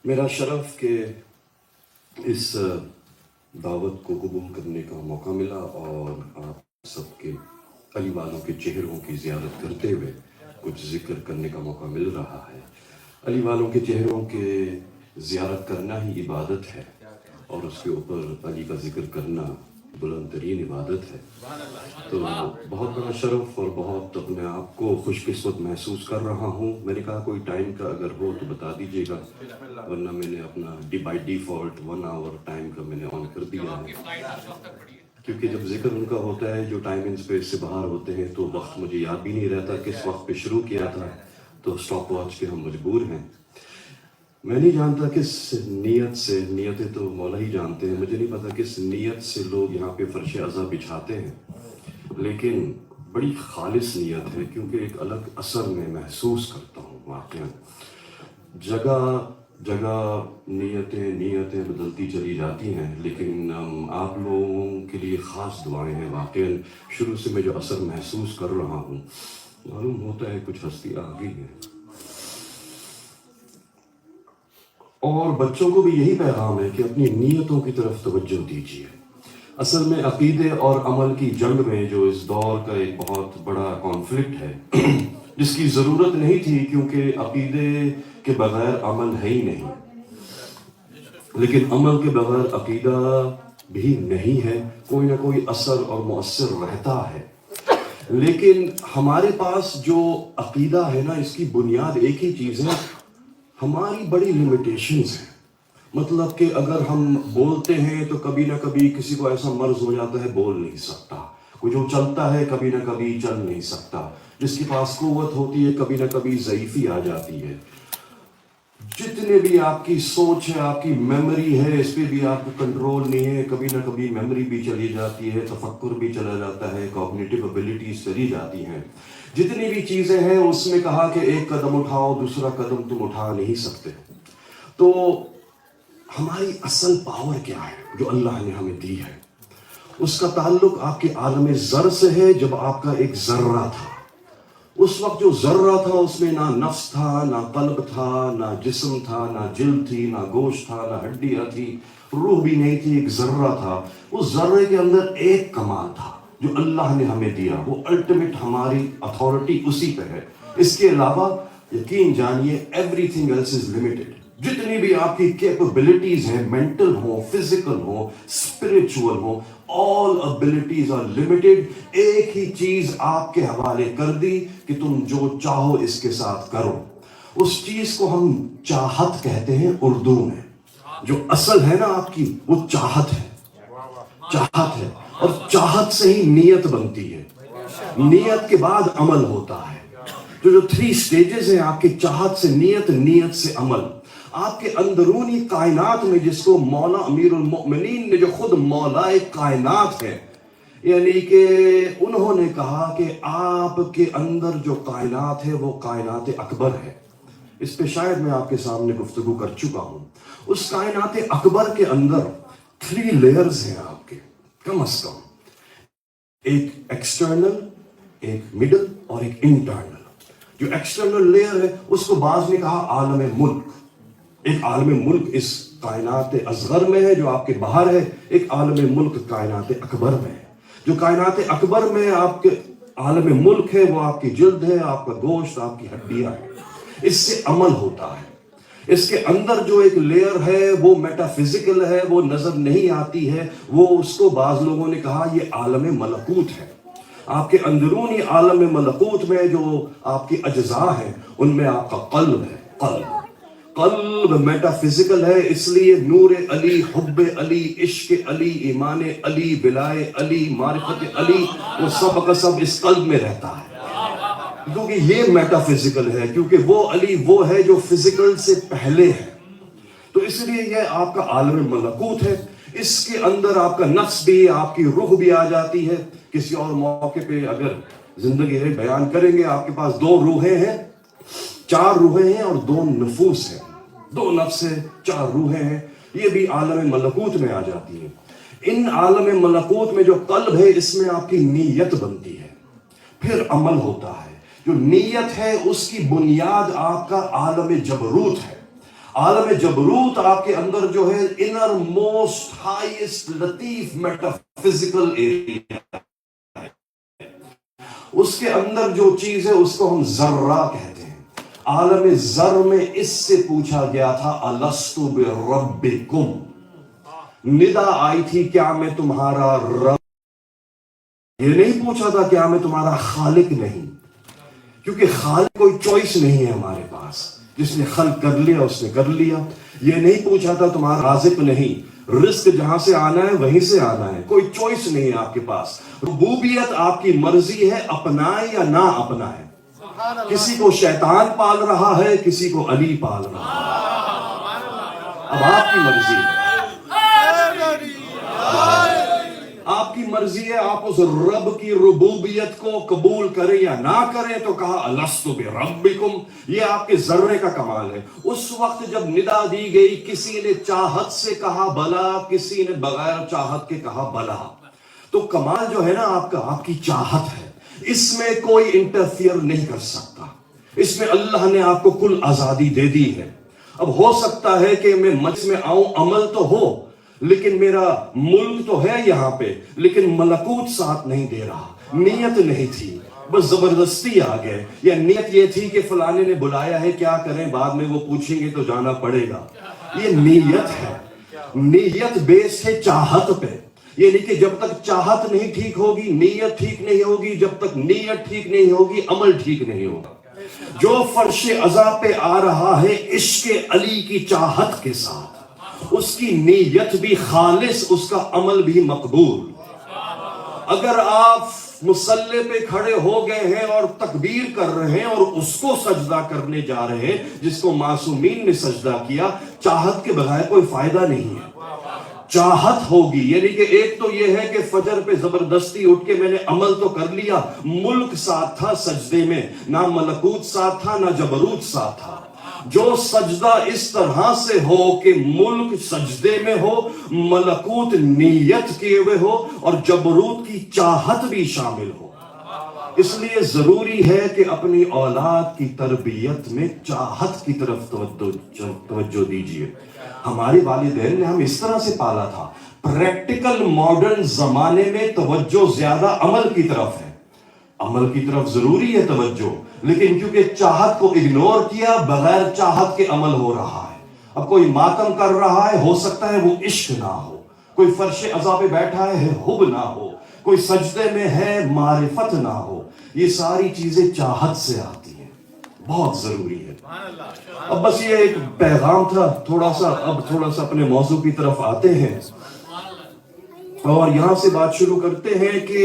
میرا شرف کہ اس دعوت کو قبول کرنے کا موقع ملا اور آپ سب کے علی والوں کے چہروں کی زیارت کرتے ہوئے کچھ ذکر کرنے کا موقع مل رہا ہے۔ علی والوں کے چہروں کے زیارت کرنا ہی عبادت ہے اور اس کے اوپر علی کا ذکر کرنا بلند ترین عبادت ہے۔ تو بہت بڑا شرف اور بہت اپنے آپ کو خوش قسمت محسوس کر رہا ہوں۔ میں نے کہا کوئی ٹائم کا اگر ہو تو بتا دیجیے گا، ورنہ میں نے اپنا بائی ڈیفالٹ 1 آور ٹائم کا میں نے آن کر دیا ہے، کیونکہ جب ذکر ان کا ہوتا ہے جو ٹائم ان اسپیس سے باہر ہوتے ہیں تو وقت مجھے یاد بھی نہیں رہتا کس وقت پہ شروع کیا تھا، تو سٹاپ واچ کے ہم مجبور ہیں۔ میں نہیں جانتا کس نیت سے، نیتیں تو مولا ہی جانتے ہیں، مجھے نہیں پتا کس نیت سے لوگ یہاں پہ فرش عزا بچھاتے ہیں، لیکن بڑی خالص نیت ہے، کیونکہ ایک الگ اثر میں محسوس کرتا ہوں واقعا۔ جگہ جگہ نیتیں بدلتی چلی جاتی ہیں، لیکن آپ لوگوں کے لیے خاص دعائیں ہیں۔ واقعا شروع سے میں جو اثر محسوس کر رہا ہوں، معلوم ہوتا ہے کچھ ہستی آ گئی ہے۔ اور بچوں کو بھی یہی پیغام ہے کہ اپنی نیتوں کی طرف توجہ دیجیے۔ اصل میں عقیدے اور عمل کی جنگ میں جو اس دور کا ایک بہت بڑا کانفلکٹ ہے، جس کی ضرورت نہیں تھی کیونکہ عقیدے کے بغیر عمل ہے ہی نہیں، لیکن عمل کے بغیر عقیدہ بھی نہیں ہے، کوئی نہ کوئی اثر اور مؤثر رہتا ہے۔ لیکن ہمارے پاس جو عقیدہ ہے نا، اس کی بنیاد ایک ہی چیز ہے، ہماری بڑی لیمیٹیشنز ہیں۔ مطلب کہ اگر ہم بولتے ہیں تو کبھی نہ کبھی کسی کو ایسا مرض ہو جاتا ہے بول نہیں سکتا، کوئی جو چلتا ہے کبھی نہ کبھی چل نہیں سکتا، جس کے پاس قوت ہوتی ہے کبھی نہ کبھی ضعیفی آ جاتی ہے۔ جتنے بھی آپ کی سوچ ہے، آپ کی میموری ہے، اس پہ بھی آپ کو کنٹرول نہیں ہے، کبھی نہ کبھی میموری بھی چلی جاتی ہے، تفکر بھی چلا جاتا ہے، کوگنیٹو ابیلٹیز چلی جاتی ہیں۔ جتنی بھی چیزیں ہیں اس میں کہا کہ ایک قدم اٹھاؤ، دوسرا قدم تم اٹھا نہیں سکتے۔ تو ہماری اصل پاور کیا ہے جو اللہ نے ہمیں دی ہے؟ اس کا تعلق آپ کے عالم ذر سے ہے۔ جب آپ کا ایک ذرہ تھا، اس وقت جو ذرہ تھا اس میں نہ نفس تھا، نہ قلب تھا، نہ جسم تھا، نہ جلد تھی، نہ گوشت تھا، نہ ہڈیاں تھی، روح بھی نہیں تھی، ایک ذرہ تھا۔ اس ذرے کے اندر ایک کمال تھا جو اللہ نے ہمیں دیا، وہ الٹیمیٹ ہماری اتھارٹی اسی پہ ہے۔ اس کے علاوہ یقین جانیے everything else is limited. جتنی بھی آپ کی کیپبلٹیز ہیں، مینٹل ہوں، فزیکل ہوں، اسپرچول ہوں، all abilities are limited۔ ایک ہی چیز آپ کے حوالے کر دی کہ تم جو چاہو اس کے ساتھ کرو۔ اس چیز کو ہم چاہت کہتے ہیں اردو میں۔ جو اصل ہے نا آپ کی، وہ چاہت ہے، چاہت ہے، اور چاہت سے ہی نیت بنتی ہے، نیت کے بعد عمل ہوتا ہے۔ جو 3 سٹیجز ہیں آپ کی، چاہت سے نیت، نیت سے عمل۔ آپ کے اندرونی کائنات میں جس کو مولا امیر المؤمنین نے، جو خود مولائے کائنات ہے، یعنی کہ انہوں نے کہا کہ آپ کے اندر جو کائنات ہے وہ کائنات اکبر ہے۔ اس پہ شاید میں آپ کے سامنے گفتگو کر چکا ہوں۔ اس کائنات اکبر کے اندر 3 لیئرز ہیں آپ کے، کم از کم ایک ایکسٹرنل، ایک مڈل اور ایک انٹرنل۔ جو ایکسٹرنل لیئر ہے اس کو بعض نے کہا عالم ملک۔ ایک عالم ملک اس کائنات اصغر میں ہے جو آپ کے باہر ہے، ایک عالم ملک کائنات اکبر میں ہے۔ جو کائنات اکبر میں آپ کے عالم ملک ہے وہ آپ کی جلد ہے، آپ کا گوشت، آپ کی ہڈیاں ہے، اس سے عمل ہوتا ہے۔ اس کے اندر جو ایک لیئر ہے وہ میٹا فزیکل ہے، وہ نظر نہیں آتی ہے، وہ اس کو بعض لوگوں نے کہا یہ عالم ملکوت ہے۔ آپ کے اندرونی عالم ملکوت میں جو آپ کی اجزاء ہیں ان میں آپ کا قلب ہے۔ قلب میٹا فزیکل ہے، اس لیے نور علی، حب علی، عشق علی، ایمان علی، بلائے علی، معرفت علی، وہ سب کا سب اس قلب میں رہتا ہے، کیونکہ یہ میٹا فزیکل ہے، کیونکہ وہ علی وہ ہے جو فزیکل سے پہلے ہے۔ تو اس لیے یہ آپ کا عالم ملکوت ہے۔ اس کے اندر آپ کا نفس بھی، آپ کی روح بھی آ جاتی ہے۔ کسی اور موقع پہ اگر زندگی ہے بیان کریں گے، آپ کے پاس 2 روحیں ہیں، 4 روحیں ہیں اور 2 نفوس ہیں، 2 نفس ہیں، 4 روحیں ہیں، یہ بھی عالم ملکوت میں آ جاتی ہیں۔ ان عالم ملکوت میں جو قلب ہے اس میں آپ کی نیت بنتی ہے، پھر عمل ہوتا ہے۔ جو نیت ہے اس کی بنیاد آپ کا عالم جبروت ہے۔ عالم جبروت آپ کے اندر جو ہے انر موسٹ ہائیسٹ لطیف میٹافزیکل ایریا، اس کے اندر جو چیز ہے اس کو ہم ذرہ کہتے ہیں۔ عالم ذر میں اس سے پوچھا گیا تھا الست بربکم، ندا آئی تھی کیا میں تمہارا رب، یہ نہیں پوچھا تھا کیا میں تمہارا خالق نہیں، کیونکہ خالق کوئی چوائس نہیں ہے ہمارے پاس، جس نے خلق کر لیا اس نے کر لیا۔ یہ نہیں پوچھا تھا تمہارا رازق نہیں، رزق جہاں سے آنا ہے وہیں سے آنا ہے، کوئی چوائس نہیں ہے آپ کے پاس۔ ربوبیت آپ کی مرضی ہے، اپنائے یا نہ اپنائے۔ کسی کو شیطان پال رہا ہے، کسی کو علی پال رہا ہے، اب آپ کی مرضی ہے، آپ کی مرضی ہے آپ اس رب کی ربوبیت کو قبول کریں یا نہ کریں۔ تو کہا الست بربکم، یہ آپ کے ذرے کا کمال ہے۔ اس وقت جب ندا دی گئی، کسی نے چاہت سے کہا بلا، کسی نے بغیر چاہت کے کہا بلا۔ تو کمال جو ہے نا آپ کا، آپ کی چاہت ہے، اس میں کوئی انٹرفیئر نہیں کر سکتا، اس میں اللہ نے آپ کو کل آزادی دے دی ہے۔ اب ہو سکتا ہے کہ میں مجلس میں آؤں، عمل تو ہو لیکن میرا ملک تو ہے یہاں پہ، لیکن ملکوت ساتھ نہیں دے رہا، نیت نہیں تھی، بس زبردستی آ گئے، یا نیت یہ تھی کہ فلانے نے بلایا ہے کیا کریں، بعد میں وہ پوچھیں گے تو جانا پڑے گا۔ یہ نیت ہے، نیت بیس ہے چاہت پہ، یعنی کہ جب تک چاہت نہیں ٹھیک ہوگی نیت ٹھیک نہیں ہوگی، جب تک نیت ٹھیک نہیں ہوگی عمل ٹھیک نہیں ہوگا۔ جو فرش عزا پہ آ رہا ہے عشق علی کی چاہت کے ساتھ، اس کی نیت بھی خالص، اس کا عمل بھی مقبول۔ اگر آپ مصلی پہ کھڑے ہو گئے ہیں اور تکبیر کر رہے ہیں اور اس کو سجدہ کرنے جا رہے ہیں جس کو معصومین نے سجدہ کیا، چاہت کے بغیر کوئی فائدہ نہیں ہے۔ چاہت ہوگی، یعنی کہ ایک تو یہ ہے کہ فجر پہ زبردستی اٹھ کے میں نے عمل تو کر لیا، ملک ساتھ تھا سجدے میں، نہ ملکوت ساتھ تھا نہ جبروت ساتھ تھا۔ جو سجدہ اس طرح سے ہو کہ ملک سجدے میں ہو، ملکوت نیت کیے ہوئے ہو، اور جبروت کی چاہت بھی شامل ہو۔ اس لیے ضروری ہے کہ اپنی اولاد کی تربیت میں چاہت کی طرف توجہ دیجیے۔ ہمارے والدین نے ہم اس طرح سے پالا تھا۔ پریکٹیکل ماڈرن زمانے میں توجہ زیادہ عمل کی طرف ہے، عمل کی طرف ضروری ہے توجہ، لیکن کیونکہ چاہت کو اگنور کیا، بغیر چاہت کے عمل ہو رہا ہے۔ اب کوئی ماتم کر رہا ہے، ہو سکتا ہے وہ عشق نہ ہو، کوئی فرش عزا پہ بیٹھا ہے حب نہ ہو، کوئی سجدے میں ہے معرفت نہ ہو۔ یہ ساری چیزیں چاہت سے آتی ہیں، بہت ضروری ہے۔ اب بس یہ ایک پیغام تھا، تھوڑا سا اپنے موضوع کی طرف آتے ہیں اور یہاں سے بات شروع کرتے ہیں کہ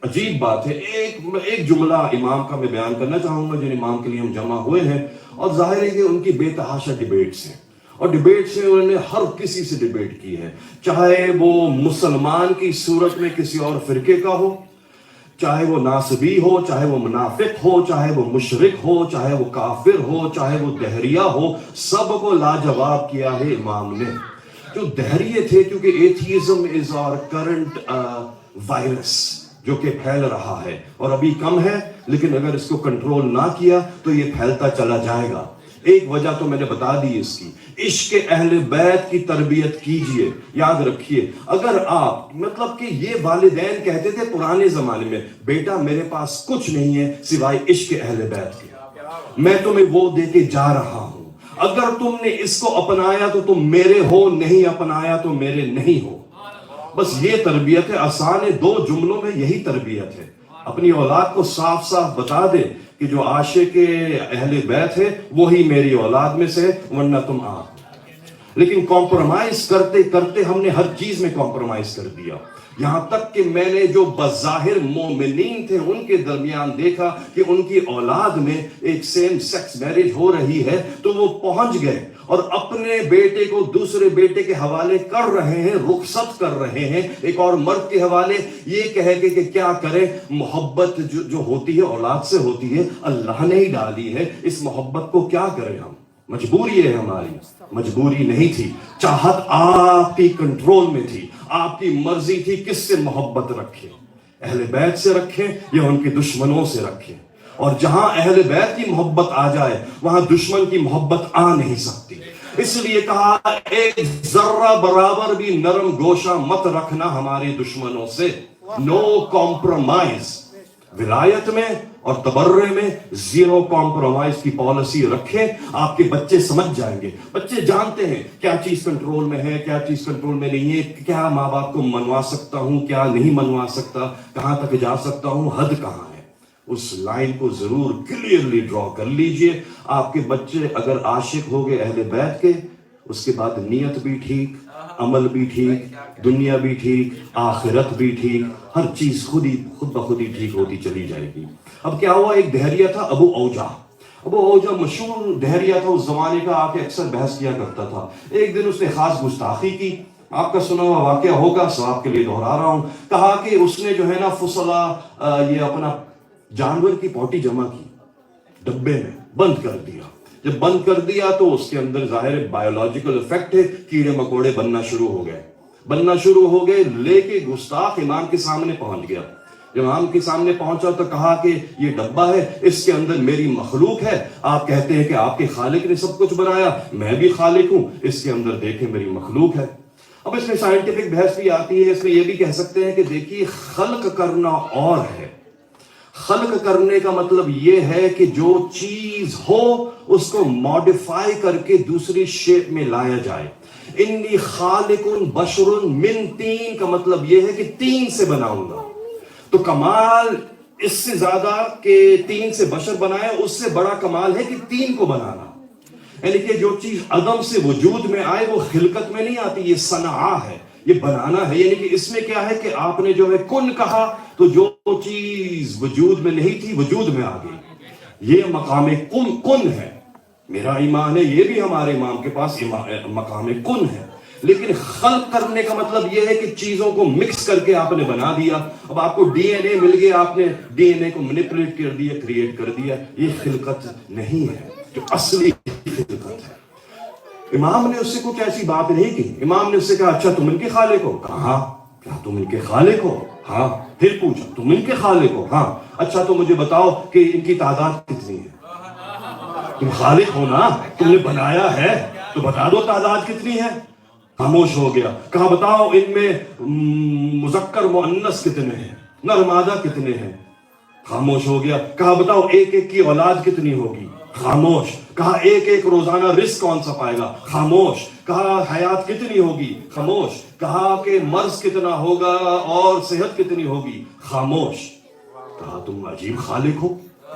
عجیب بات ہے، ایک جملہ امام کا میں بیان کرنا چاہوں گا، جن امام کے لیے ہم جمع ہوئے ہیں، اور ظاہر ہے کہ ان کی بے تحاشا ڈیبیٹس ہیں، اور ڈیبیٹس میں انہوں نے ہر کسی سے ڈیبیٹ کی ہے، چاہے وہ مسلمان کی صورت میں کسی اور فرقے کا ہو، چاہے وہ ناصبی ہو، چاہے وہ منافق ہو، چاہے وہ مشرک ہو، چاہے وہ کافر ہو، چاہے وہ دہریہ ہو، سب کو لاجواب کیا ہے امام نے۔ جو دہریے تھے، کیونکہ ایتھیزم از آور کرنٹ وائرس جو کہ پھیل رہا ہے، اور ابھی کم ہے لیکن اگر اس کو کنٹرول نہ کیا تو یہ پھیلتا چلا جائے گا۔ ایک وجہ تو میں نے بتا دی اس کی، عشق اہل بیت کی تربیت کیجئے۔ یاد رکھیے، اگر آپ مطلب کہ یہ والدین کہتے تھے پرانے زمانے میں، بیٹا میرے پاس کچھ نہیں ہے سوائے عشق اہل بیت کے، میں تمہیں وہ دے کے جا رہا ہوں، اگر تم نے اس کو اپنایا تو تم میرے ہو، نہیں اپنایا تو میرے نہیں ہو۔ بس یہ تربیت ہے، آسان ہے، 2 جملوں میں یہی تربیت ہے۔ اپنی اولاد کو صاف صاف بتا دے کہ جو عاشق اہل بیت ہے وہی میری اولاد میں سے، ورنہ تم آپ۔ لیکن کمپرومائز کرتے کرتے ہم نے ہر چیز میں کمپرومائز کر دیا، یہاں تک کہ میں نے جو بظاہر مومنین تھے ان کے درمیان دیکھا کہ ان کی اولاد میں ایک سیم سیکس میرج ہو رہی ہے، تو وہ پہنچ گئے اور اپنے بیٹے کو دوسرے بیٹے کے حوالے کر رہے ہیں، رخصت کر رہے ہیں ایک اور مرد کے حوالے، یہ کہے کہ کیا کریں، محبت جو ہوتی ہے اولاد سے ہوتی ہے، اللہ نے ہی ڈالی ہے، اس محبت کو کیا کریں ہم، مجبوری ہے ہماری، مجبوری نہیں تھی، چاہت آپ کی کنٹرول میں تھی، آپ کی مرضی تھی کس سے محبت رکھیں، اہل بیت سے رکھیں یا ان کے دشمنوں سے رکھیں، اور جہاں اہل بیت کی محبت آ جائے وہاں دشمن کی محبت آ نہیں سکتی۔ اس لیے کہا ایک ذرہ برابر بھی نرم گوشہ مت رکھنا ہمارے دشمنوں سے. نو کمپرومائز. ولایت میں اور تبرع میں زیرو کمپرومائز کی پالیسی رکھیں. آپ کے بچے سمجھ جائیں گے. بچے جانتے ہیں کیا چیز کنٹرول میں ہے, کیا چیز کنٹرول میں نہیں ہے, کیا ماں باپ کو منوا سکتا ہوں, کیا نہیں منوا سکتا, کہاں تک جا سکتا ہوں, حد کہاں ہے. اس لائن کو ضرور کلیئرلی ڈرا کر لیجئے. آپ کے بچے اگر عاشق ہو گئے اہل بیت کے, اس کے بعد نیت بھی ٹھیک, عمل بھی ٹھیک, دنیا بھی ٹھیک, آخرت بھی ٹھیک, ہر چیز خود بخود ہی ٹھیک ہوتی چلی جائے گی. اب کیا ہوا, ایک دہریہ تھا ابو اوجا. ابو اوجا مشہور دہریہ تھا اس زمانے کا, آ کے اکثر بحث کیا کرتا تھا. ایک دن اس نے خاص گستاخی کی. آپ کا سنا ہوا واقعہ ہوگا, سو آپ کے لیے دہرا رہا ہوں. کہا کہ اس نے جو ہے نا فصلہ یہ اپنا جانور کی پوٹی جمع کی, ڈبے میں بند کر دیا. جب بند کر دیا تو اس کے اندر ظاہر بایولوجیکل افیکٹ ہے, کیڑے مکوڑے بننا شروع ہو گئے. لے کے گستاخ امام کے سامنے پہنچ گیا. امام کے سامنے پہنچا تو کہا کہ یہ ڈبہ ہے, اس کے اندر میری مخلوق ہے. آپ کہتے ہیں کہ آپ کے خالق نے سب کچھ بنایا, میں بھی خالق ہوں, اس کے اندر دیکھیں میری مخلوق ہے. اب اس میں سائنٹیفک بحث بھی آتی ہے. اس میں یہ بھی کہہ سکتے ہیں کہ دیکھیے خلق کرنا اور ہے. خلق کرنے کا مطلب یہ ہے کہ جو چیز ہو اس کو ماڈیفائی کر کے دوسری شیپ میں لایا جائے. انی خالق بشر من طین کا مطلب یہ ہے کہ تین سے بناؤں گا. تو کمال اس سے زیادہ کہ تین سے بشر بنائے, اس سے بڑا کمال ہے کہ تین کو بنانا. یعنی کہ جو چیز عدم سے وجود میں آئے وہ خلقت میں نہیں آتی, یہ صنعہ ہے, یہ بنانا ہے. یعنی کہ اس میں کیا ہے کہ آپ نے جو ہے کن کہا تو جو چیز وجود میں نہیں تھی وجود میں آ گئی. یہ مقام کن ہے. میرا ایمان ہے یہ بھی ہمارے امام کے پاس مقام کن ہے. لیکن خلق کرنے کا مطلب یہ ہے کہ چیزوں کو مکس کر کے آپ نے بنا دیا. اب آپ کو ڈی این اے مل گیا, آپ نے ڈی این اے کو مینیپولیٹ کر دیا, کریٹ کر دیا. یہ خلقت نہیں ہے جو اصلی خلقت ہے. امام نے اس سے کچھ ایسی بات نہیں کی. امام نے اس سے کہا اچھا تم ان کے خالق ہو؟ کہا کیا تم ان کے خالق ہو؟ ہاں. پھر پوچھا تم ان کے خالق ہو؟ ہاں. اچھا تو مجھے بتاؤ کہ ان کی تعداد کتنی ہے؟ تم خالق ہو نا, تم نے بنایا ہے تو بتا دو تعداد کتنی ہے. خاموش ہو گیا. کہا بتاؤ ان میں مذکر مؤنث کتنے ہیں, نر مادہ کتنے ہیں؟ خاموش ہو گیا. کہا بتاؤ ایک ایک کی اولاد کتنی ہوگی؟ خاموش. کہا ایک ایک روزانہ رزق کون سا پائے گا؟ خاموش. کہا حیات کتنی ہوگی؟ خاموش. کہا کہ مرض کتنا ہوگا اور صحت کتنی ہوگی؟ خاموش. کہا تم عجیب خالق ہو,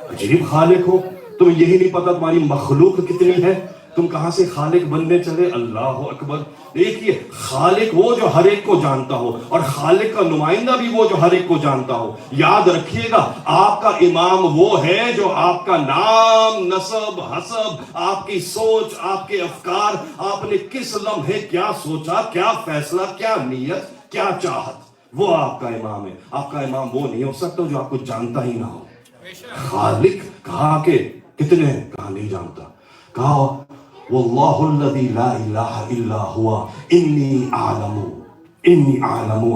عجیب خالق ہو, تمہیں یہی نہیں پتا تمہاری مخلوق کتنی ہے, تم کہاں سے خالق بننے چلے. اللہ اکبر. دیکھیے خالق وہ جو ہر ایک کو جانتا ہو, اور خالق کا نمائندہ بھی وہ جو ہر ایک کو جانتا ہو. یاد رکھیے گا آپ کا امام وہ ہے جو آپ کا نام, نسب, حسب, آپ کی سوچ, آپ کے افکار, آپ نے کس لمحے کیا سوچا, کیا فیصلہ, کیا نیت, کیا چاہت, وہ آپ کا امام ہے. آپ کا امام وہ نہیں ہو سکتا جو آپ کو جانتا ہی نہ ہو. خالق. کہا کہ کتنے ہیں؟ کہا نہیں جانتا. کہا واللہ الذی لا الہ الا ہوا انی اعلم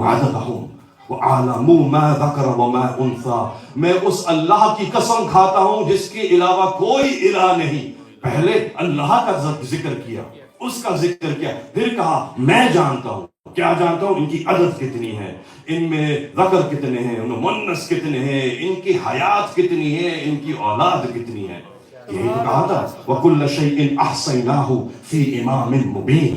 عددہم وَأَعْلَمُ مَا ذَكَرَ وَمَا أُنْثَى. میں اس اللہ کی قسم کھاتا ہوں جس کے علاوہ کوئی الہ نہیں. پہلے اللہ کا ذکر کیا, اس کا ذکر کیا, پھر کہا میں جانتا ہوں. کیا جانتا ہوں؟ ان کی عدد کتنی ہے, ان میں ذکر کتنے ہیں, ان میں مؤنث کتنے ہیں, ان کی حیات کتنی ہے, ان کی اولاد کتنی ہے. یہی تو کہا تھا وَكُلَّ شَيْءٍ أَحْصَيْنَاهُ فِي إِمَامٍ مُبِينٍ.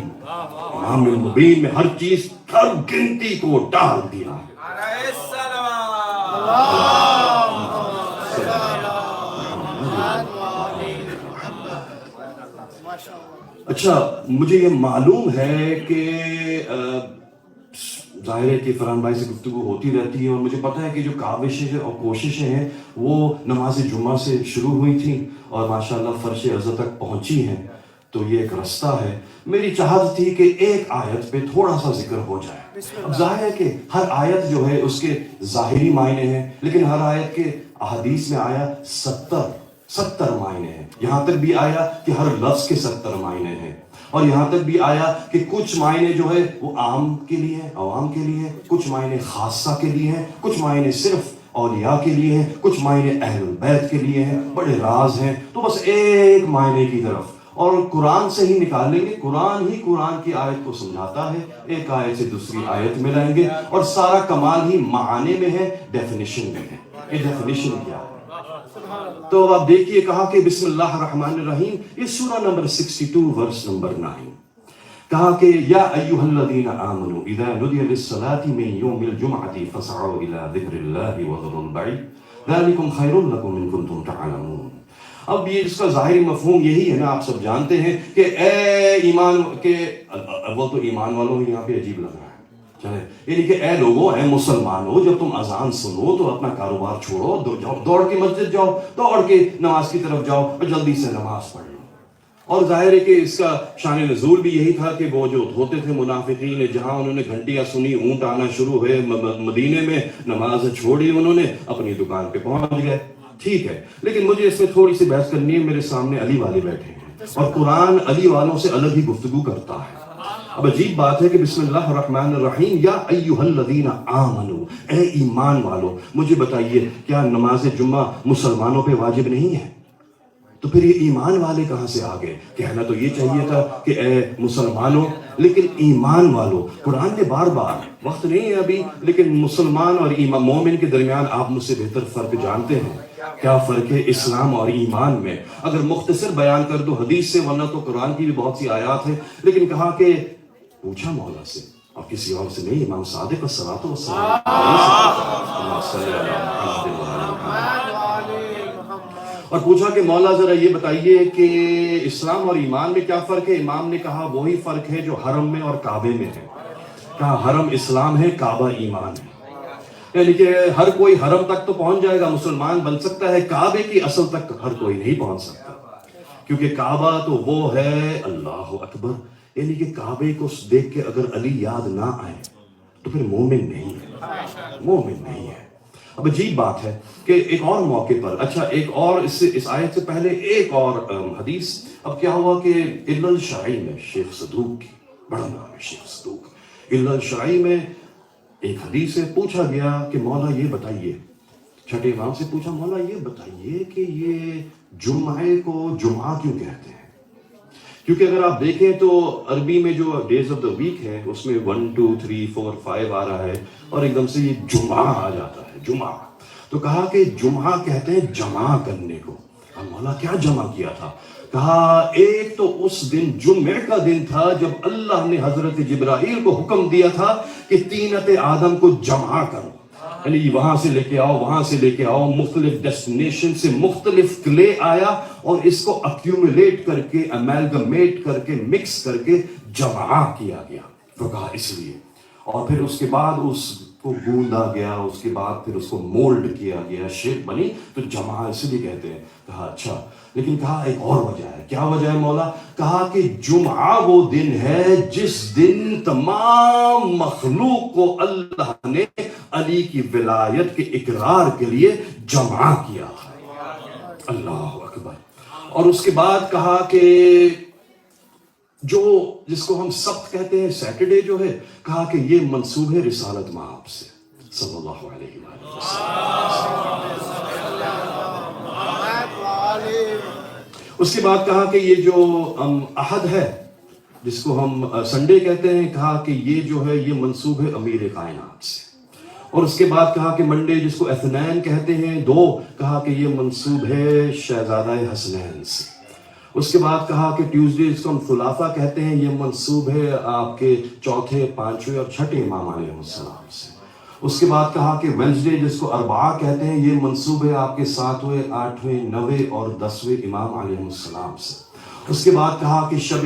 امام المبین میں ہر چیز ہر گنتی کو ڈال دیا. اچھا مجھے یہ معلوم ہے کہ ظاہر ہے کہ فرحان بھائی سے گفتگو ہوتی رہتی ہے, اور مجھے پتہ ہے کہ جو کاوشیں اور کوششیں ہیں وہ نماز جمعہ سے شروع ہوئی تھیں اور ماشاءاللہ فرش عزت تک پہنچی ہیں. تو یہ ایک رستہ ہے. میری چاہت تھی کہ ایک آیت پہ تھوڑا سا ذکر ہو جائے. اب ظاہر ہے کہ ہر آیت جو ہے اس کے ظاہری معنی ہیں, لیکن ہر آیت کے احادیث میں آیا 70 معنی ہیں. یہاں تک بھی آیا کہ ہر لفظ کے 70 معنی ہیں, اور یہاں تک بھی آیا کہ کچھ معنی جو ہے وہ عام کے لیے ہیں, عوام کے لیے ہیں, کچھ معنی خاصہ کے لیے ہیں, کچھ معنی صرف اولیاء کے لیے ہیں, کچھ معنی اہل البیت کے لیے ہیں. بڑے راز ہیں. تو بس ایک معنی کی طرف, اور قرآن سے ہی نکالیں گے، قرآن ہی قرآن کی آیت کو سمجھاتا ہے، ایک آیت سے دوسری آیت میں لائیں گے، اور سارا کمال ہی معانی میں ہے، ڈیفینیشن میں ہے۔ یہ ڈیفینیشن کیا ہے؟ تو آپ دیکھیے، کہا کہ بسم اللہ الرحمن الرحیم، یہ سورہ نمبر 62 ورس نمبر 9، کہا کہ یا ایھا الذین آمنوا اذا نودی للصلاۃ من یوم الجمعۃ فاسعوا الی ذکر اللہ وذروا البیع ذلکم خیر لکم ان کنتم تعلمون۔ اب یہ اس کا ظاہری مفہوم یہی ہے نا، آپ سب جانتے ہیں کہ اے ایمان کے، وہ تو ایمان والوں میں یہاں پہ عجیب لگ رہا ہے، چلے یعنی کہ اے لوگوں، اے مسلمانوں، جب تم اذان سنو تو اپنا کاروبار چھوڑو، دوڑ کے مسجد جاؤ، دوڑ کے نماز کی طرف جاؤ اور جلدی سے نماز پڑھ لو۔ اور ظاہر ہے کہ اس کا شان نزول بھی یہی تھا کہ وہ جو ہوتے تھے منافقین، جہاں انہوں نے گھنٹیاں سنی، اونٹ آنا شروع ہوئے مدینے میں، نماز چھوڑی انہوں نے، اپنی دکان پہ پہنچ گئے۔ ٹھیک ہے، لیکن مجھے اس میں تھوڑی سی بحث کرنی ہے۔ میرے سامنے علی والے بیٹھے ہیں اور قرآن علی والوں سے الگ ہی گفتگو کرتا ہے۔ اب عجیب بات ہے کہ بسم اللہ الرحمن الرحیم، یا ایھا الذین آمنوا، اے ایمان والو، مجھے بتائیے کیا نماز جمعہ مسلمانوں پہ واجب نہیں ہے؟ تو پھر یہ ایمان والے کہاں سے آ گئے؟ کہنا تو یہ چاہیے تھا کہ اے مسلمانوں، لیکن ایمان والوں، قرآن نے بار بار، وقت نہیں ہے ابھی، لیکن مسلمان اور مومن کے درمیان آپ مجھ سے بہتر فرق جانتے ہیں۔ کیا فرق ہے اسلام اور ایمان میں؟ اگر مختصر بیان کر دو حدیث سے، ورنہ تو قرآن کی بھی بہت سی آیات ہیں، لیکن کہا کہ پوچھا مولا سے اور کسی اور سے نہیں، امام صادق الصلاۃ والسلام اور پوچھا کہ مولا ذرا یہ بتائیے کہ اسلام اور ایمان میں کیا فرق ہے؟ امام نے کہا وہی فرق ہے جو حرم میں اور کعبے میں ہے۔ کہا حرم اسلام ہے، کعبہ ایمان ہے۔ یعنی کہ ہر کوئی حرم تک تو پہنچ جائے گا، مسلمان بن سکتا ہے، کعبے کی اصل تک ہر کوئی نہیں پہنچ سکتا، کیونکہ کعبہ تو وہ ہے، اللہ اکبر، یعنی کہ کعبے کو دیکھ کے اگر علی یاد نہ آئے تو پھر مومن نہیں ہے، مومن نہیں ہے۔ اب عجیب بات ہے کہ ایک اور موقع پر، اچھا ایک اور اس آیت سے پہلے ایک اور حدیث، اب کیا ہوا کہ علل الشرعی میں شیخ صدوق کی، بڑا نام ہے شیخ صدوق، علل الشرعی میں ایک حدیث سے پوچھا گیا کہ مولا یہ بتائیے، چھٹے امام سے پوچھا مولا یہ بتائیے کہ یہ جمعے کو جمعہ کیوں کہتے ہیں؟ کیونکہ اگر آپ دیکھیں تو عربی میں جو ڈیز آف دا ویک ہے اس میں 1 2 3 4 5 آ رہا ہے اور ایک دم سے یہ جمعہ آ جاتا ہے، جمعہ۔ تو کہا کہ جمعہ کہتے ہیں جمع کرنے کو۔ اب مولا کیا جمع کیا تھا؟ کہا ایک تو اس دن جمعہ کا دن تھا جب اللہ نے حضرت جبرائیل کو حکم دیا تھا کہ طینت آدم کو جمع کرو، یعنی وہاں سے لے کے آؤ، وہاں سے لے کے آؤ، مختلف ڈیسٹینیشن سے مختلف کلے آیا اور اس کو ایکیومولیٹ کر کے، امیلگمیٹ کر کے، مکس کر کے جمع کیا گیا۔ تو کہا اس لیے، اور پھر اس کے بعد اس کو گوندا گیا، اس کے بعد پھر اس کو مولڈ کیا گیا، شیپ بنی، تو جمع اس لیے کہتے ہیں۔ کہا اچھا، لیکن کہا ایک اور وجہ ہے۔ کیا وجہ ہے مولا؟ کہا کہ جمعہ وہ دن ہے جس دن تمام مخلوق کو اللہ نے علی کی ولایت کے اقرار کے لیے جمع کیا تھا۔ اللہ اکبر۔ اور اس کے بعد کہا کہ جو جس کو ہم سبت کہتے ہیں، سیٹرڈے جو ہے، کہا کہ یہ منسوب ہے رسالت مآب سے صلی اللہ علیہ وسلم۔ اس کے بعد کہا کہ یہ جو احد ہے جس کو ہم سنڈے کہتے ہیں، کہا کہ یہ جو ہے یہ منسوب ہے امیر کائنات سے۔ اور اس کے بعد کہا کہ منڈے جس کو اثنین کہتے ہیں، دو، کہا کہ یہ منسوب ہے شہزادہ حسنین سے۔ اس کے بعد کہا کہ ٹیوزڈے جس کو ہم ثلاثہ کہتے ہیں، یہ منسوب ہے آپ کے چوتھے، پانچویں اور چھٹے امام علیہ السلام سے۔ اس کے بعد کہا کہ وینسڈے جس کو اربعہ کہتے ہیں، یہ منسوب ہے آپ کے ساتویں، آٹھویں، نویں اور 10ویں امام علیہ السلام سے۔ اس کے بعد کہا کہ شب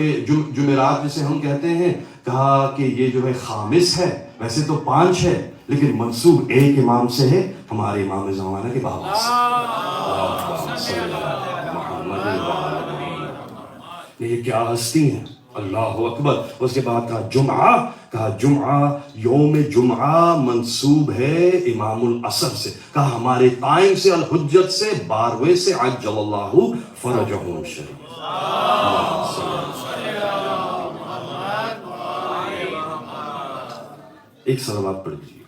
جمعرات جسے ہم کہتے ہیں، کہا کہ یہ جو ہے خامس ہے، ویسے تو 5 ہے لیکن منسوب ایک امام سے ہے، ہمارے امام زمانہ کے بابا سے۔ یہ کیا ہستی ہیں، اللہ اکبر۔ اس کے بعد کہا جمعہ، کہا جمعہ، یوم جمعہ منسوب ہے امام العصر سے، کہا ہمارے قائم سے، الحجت سے، 12ویں سے، عجل اللہ فرجہ الشریف۔ ایک صلوات پڑھ دیجیے گا۔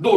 2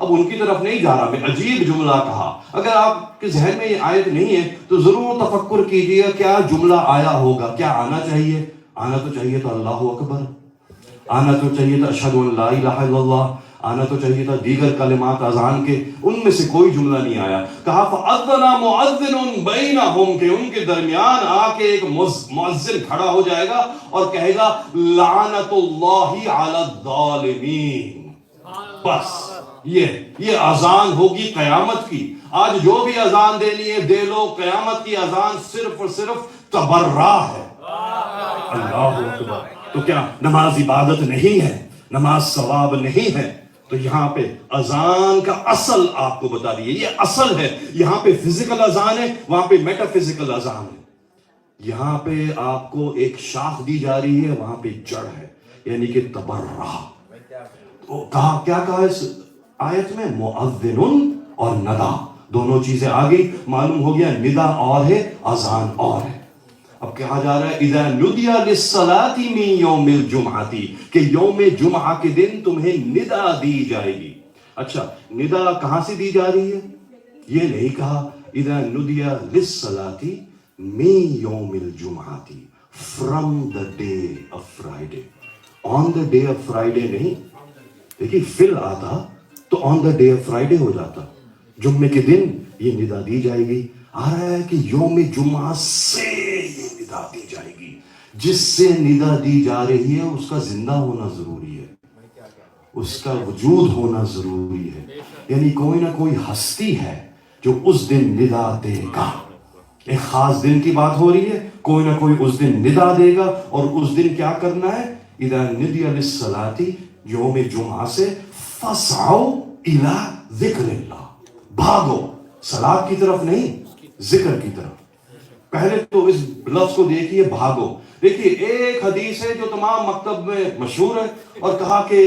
اب ان کی طرف نہیں جا رہا، میں عجیب جملہ کہا. اگر آپ کے ذہن میں یہ آیت نہیں ہے تو ضرور تفکر کیجئے کیا جملہ آیا ہوگا. کیا آنا چاہیے؟ آنا تو چاہیے تھا اللہ اکبر، آنا تو چاہیے تھا اشہد ان لا الہ الا اللہ، آنا تو چاہیے تھا دیگر کلمات اذان کے. ان میں سے کوئی جملہ نہیں آیا. کہا فَأَذَّنَ مُؤَذِّنٌ بَيْنَهُمْ، کہ ان کے درمیان آ کے ایک مؤذن کھڑا ہو جائے گا اور کہے گا لعنت اللہ علی الظالمین. بس یہ اذان ہوگی قیامت کی. آج جو بھی اذان دینی ہے دے لو، قیامت کی اذان صرف اور صرف تبرع ہے. اللہ اکبر. تو کیا نماز عبادت نہیں ہے؟ نماز ثواب نہیں ہے؟ تو یہاں پہ اذان کا اصل آپ کو بتا دیے، یہ اصل ہے. یہاں پہ فزیکل اذان ہے، وہاں پہ میٹا فزیکل اذان ہے. یہاں پہ آپ کو ایک شاخ دی جا رہی ہے، وہاں پہ جڑ ہے، یعنی کہ تبرع. تو کہا کیا کہا اس آیت میں؟ مؤذن اور ندا، دونوں چیزیں آ گئی. معلوم ہو گیا ندا اور ہے، اذان اور ہے. اب کہا جا رہا ہے اذا نودی للصلاۃ من یوم الجمعۃ، کہ یوم جمعہ کے دن تمہیں ندا دی جائے گی. اچھا ندا کہاں سے دی جا رہی ہے؟ یہ نہیں کہا اذا نودی للصلاۃ من یوم الجمعۃ، from the day of Friday. on the day of Friday نہیں. دیکھیے فل آتا تو on the day of Friday ہو جاتا. جمعے کے دن یہ ندا دی جائے گی. آ رہا ہے کہ یوم جمعہ سے یہ ندا دی جائے گی. جس سے ندا دی جا رہی ہے اس کا زندہ ہونا ضروری ہے، اس کا وجود ہونا ضروری ہے. یعنی کوئی نہ کوئی ہستی ہے جو اس دن ندا دے گا. ایک خاص دن کی بات ہو رہی ہے، کوئی نہ کوئی اس دن ندا دے گا. اور اس دن کیا کرنا ہے؟ اذا ندی للصلاۃ، یوم جمعہ سے فسعوا الی ذکر اللہ، بھاگو. صلاۃ کی طرف نہیں، ذکر کی طرف. پہلے تو اس لفظ کو دیکھیے بھاگو. دیکھیے ایک حدیث ہے جو تمام مکتب میں مشہور ہے اور کہا کہ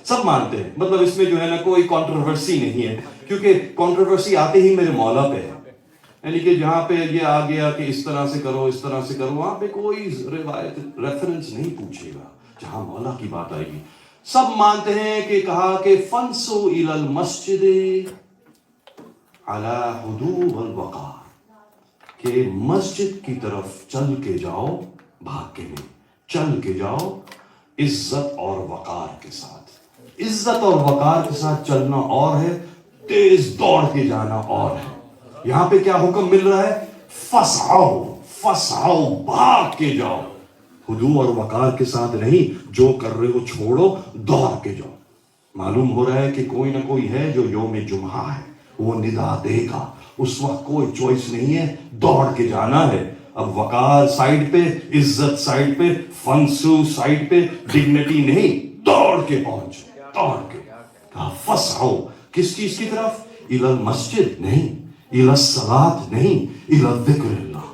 سب مانتے ہیں، مطلب اس میں جو ہے نا کوئی کنٹروورسی نہیں ہے، کیونکہ کنٹروورسی آتے ہی میرے مولا پہ ہے. یعنی کہ جہاں پہ یہ آ گیا کہ اس طرح سے کرو اس طرح سے کرو، وہاں پہ کوئی روایت ریفرنس نہیں پوچھے گا. جہاں مولا کی بات آئے گی سب مانتے ہیں کہ کہا کہ فنسو الی المسجد علی حدود الوقار، کہ مسجد کی طرف چل کے جاؤ، بھاگ کے نہیں، چل کے جاؤ عزت اور وقار کے ساتھ. عزت اور وقار کے ساتھ چلنا اور ہے، تیز دوڑ کے جانا اور ہے. یہاں پہ کیا حکم مل رہا ہے؟ فسعو، بھاگ کے جاؤ. حدود اور وقار کے ساتھ نہیں، جو کر رہے ہو چھوڑو، دوڑ کے جاؤ. معلوم ہو رہا ہے کہ کوئی نہ کوئی ہے جو یوم جمعہ ہے وہ ندا دے گا. اس وقت کوئی چوائس نہیں ہے، دوڑ کے جانا ہے. اب وقار سائیڈ پہ، عزت سائیڈ پہ، فنسو سائیڈ پہ، ڈگنیٹی نہیں، دوڑ کے پہنچو، دوڑ کے. کہا فسعو، کس چیز کی طرف؟ الی المسجد نہیں، الی الصلاۃ نہیں، الی الذکر اللہ،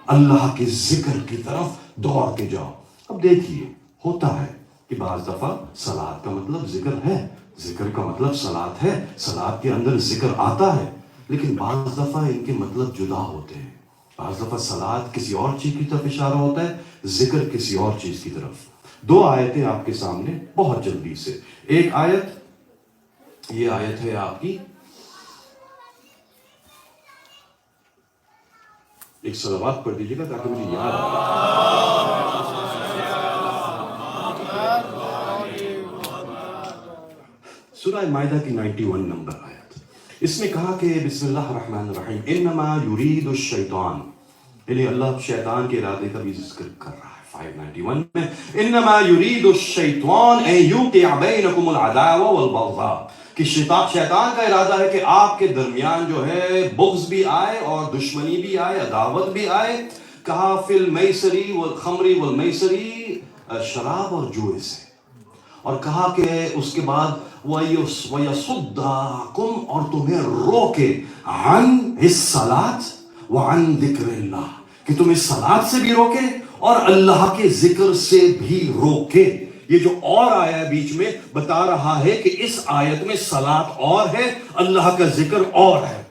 اللہ کے ذکر کی طرف دوڑ کے جاؤ. اب دیکھیے ہوتا ہے کہ بعض دفعہ صلاۃ کا مطلب ذکر ہے، ذکر کا مطلب صلاۃ ہے، صلاۃ کے اندر ذکر آتا ہے، لیکن بعض دفعہ ان کے مطلب جدا ہوتے ہیں. بعض دفعہ صلاۃ کسی اور چیز کی طرف اشارہ ہوتا ہے، ذکر کسی اور چیز کی طرف. دو آیتیں آپ کے سامنے بہت جلدی سے. ایک آیت، یہ آیت ہے آپ کی، ایک صلوات پڑھ دیجیے گا تاکہ مجھے یاد آئے. سورہ مائدہ کی 91 نمبر آیت. اس میں کہا کہ بسم اللہ الرحمن الرحیم انما یرید الشیطان، یعنی اللہ شیطان کے ارادے کا بھی ذکر کر رہا ہے 591 میں. انما یرید الشیطان ان یوقع بینکم العداوہ والبغضاء، کہ شیطان کا ارادہ ہے کہ آپ کے درمیان جو ہے بغض بھی آئے اور دشمنی بھی آئے، عداوت بھی آئے. کہا فی المیسری والخمر والمیسری، شراب اور جوئے سے. اور کہا کہ اس کے بعد وَيَصُدَّكُمْ، اور تمہیں روکے عن الصلاۃ وعن ذکر اللہ، کہ تمہیں صلاۃ سے بھی روکے اور اللہ کے ذکر سے بھی روکے. یہ جو اور آیا ہے بیچ میں بتا رہا ہے کہ اس آیت میں صلاۃ اور ہے، اللہ کا ذکر اور ہے،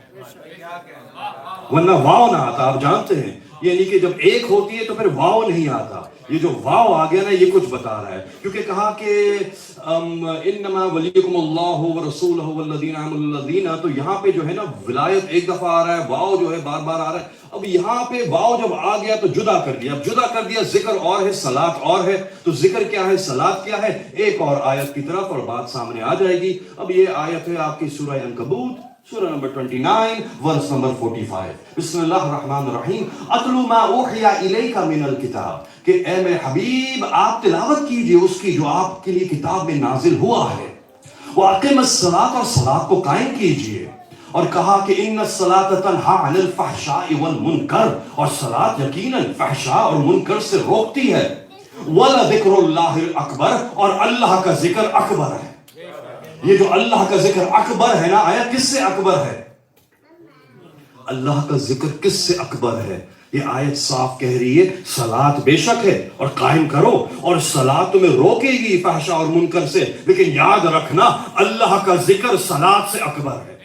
ورنہ واو نہ آتا. آپ جانتے ہیں یعنی کہ جب ایک ہوتی ہے تو پھر واو نہیں آتا. یہ جو واو آ گیا نا یہ کچھ بتا رہا ہے, کیونکہ کہا کہ انما ولیکم اللہ ورسولہ والذین آمنوا الذین, تو یہاں پہ جو ہے نا ولایت ایک دفعہ آ رہا ہے, واو جو ہے بار بار آ رہا ہے. اب یہاں پہ واو جب آ گیا تو جدا کر دیا, اب جدا کر دیا, ذکر اور ہے صلاۃ اور ہے. تو ذکر کیا ہے, صلاۃ کیا ہے, ایک اور آیت کی طرف, اور بات سامنے آ جائے گی. اب یہ آیت ہے آپ کی سورہ عنکبوت, سورہ نمبر 29 ورس نمبر 45. بسم اللہ الرحمن الرحیم. اتلو ما اوحی الیک من الکتاب, کہ اے میرے حبیب آپ تلاوت کیجئے اس کی جو آپ کے لیے کتاب میں نازل ہوا ہے. واقم الصلاۃ, اور صلاۃ کو قائم کیجئے. اور کہا کہ ان الصلاۃ تنہی عن الفحشاء والمنکر, اور صلاۃ یقیناً فحشاء اور منکر سے روکتی ہے. ولذکر اللہ اکبر, اور اللہ کا ذکر اکبر ہے. یہ جو اللہ کا ذکر اکبر ہے نا, آیا کس سے اکبر ہے؟ اللہ کا ذکر کس سے اکبر ہے؟ یہ آیت صاف کہہ رہی ہے صلاۃ بے شک ہے اور قائم کرو, اور صلاۃ تمہیں روکے گی فحشاء اور منکر سے, لیکن یاد رکھنا اللہ کا ذکر صلاۃ سے اکبر ہے.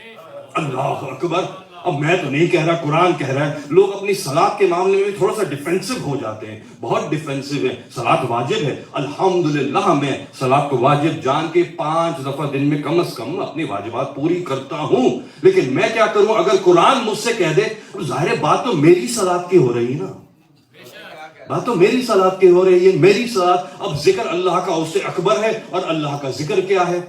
اللہ اکبر. اب میں تو نہیں کہہ رہا, قرآن کہہ رہا ہے. لوگ اپنی صلاۃ کے معاملے میں تھوڑا سا ڈیفینسو ہو جاتے ہیں, بہت ڈیفینسو ہیں. صلاۃ واجب ہے, الحمدللہ میں صلاۃ کو واجب جان کے 5 دفعہ دن میں کم از کم اپنی واجبات پوری کرتا ہوں. لیکن میں کیا کروں, اگر قرآن مجھ سے کہہ دے, ظاہر بات تو میری صلاۃ کی ہو رہی نا, بات تو میری صلاۃ کی ہو رہی ہے, میری صلاۃ. اب ذکر اللہ کا اس سے اکبر ہے, اور اللہ کا ذکر کیا ہے.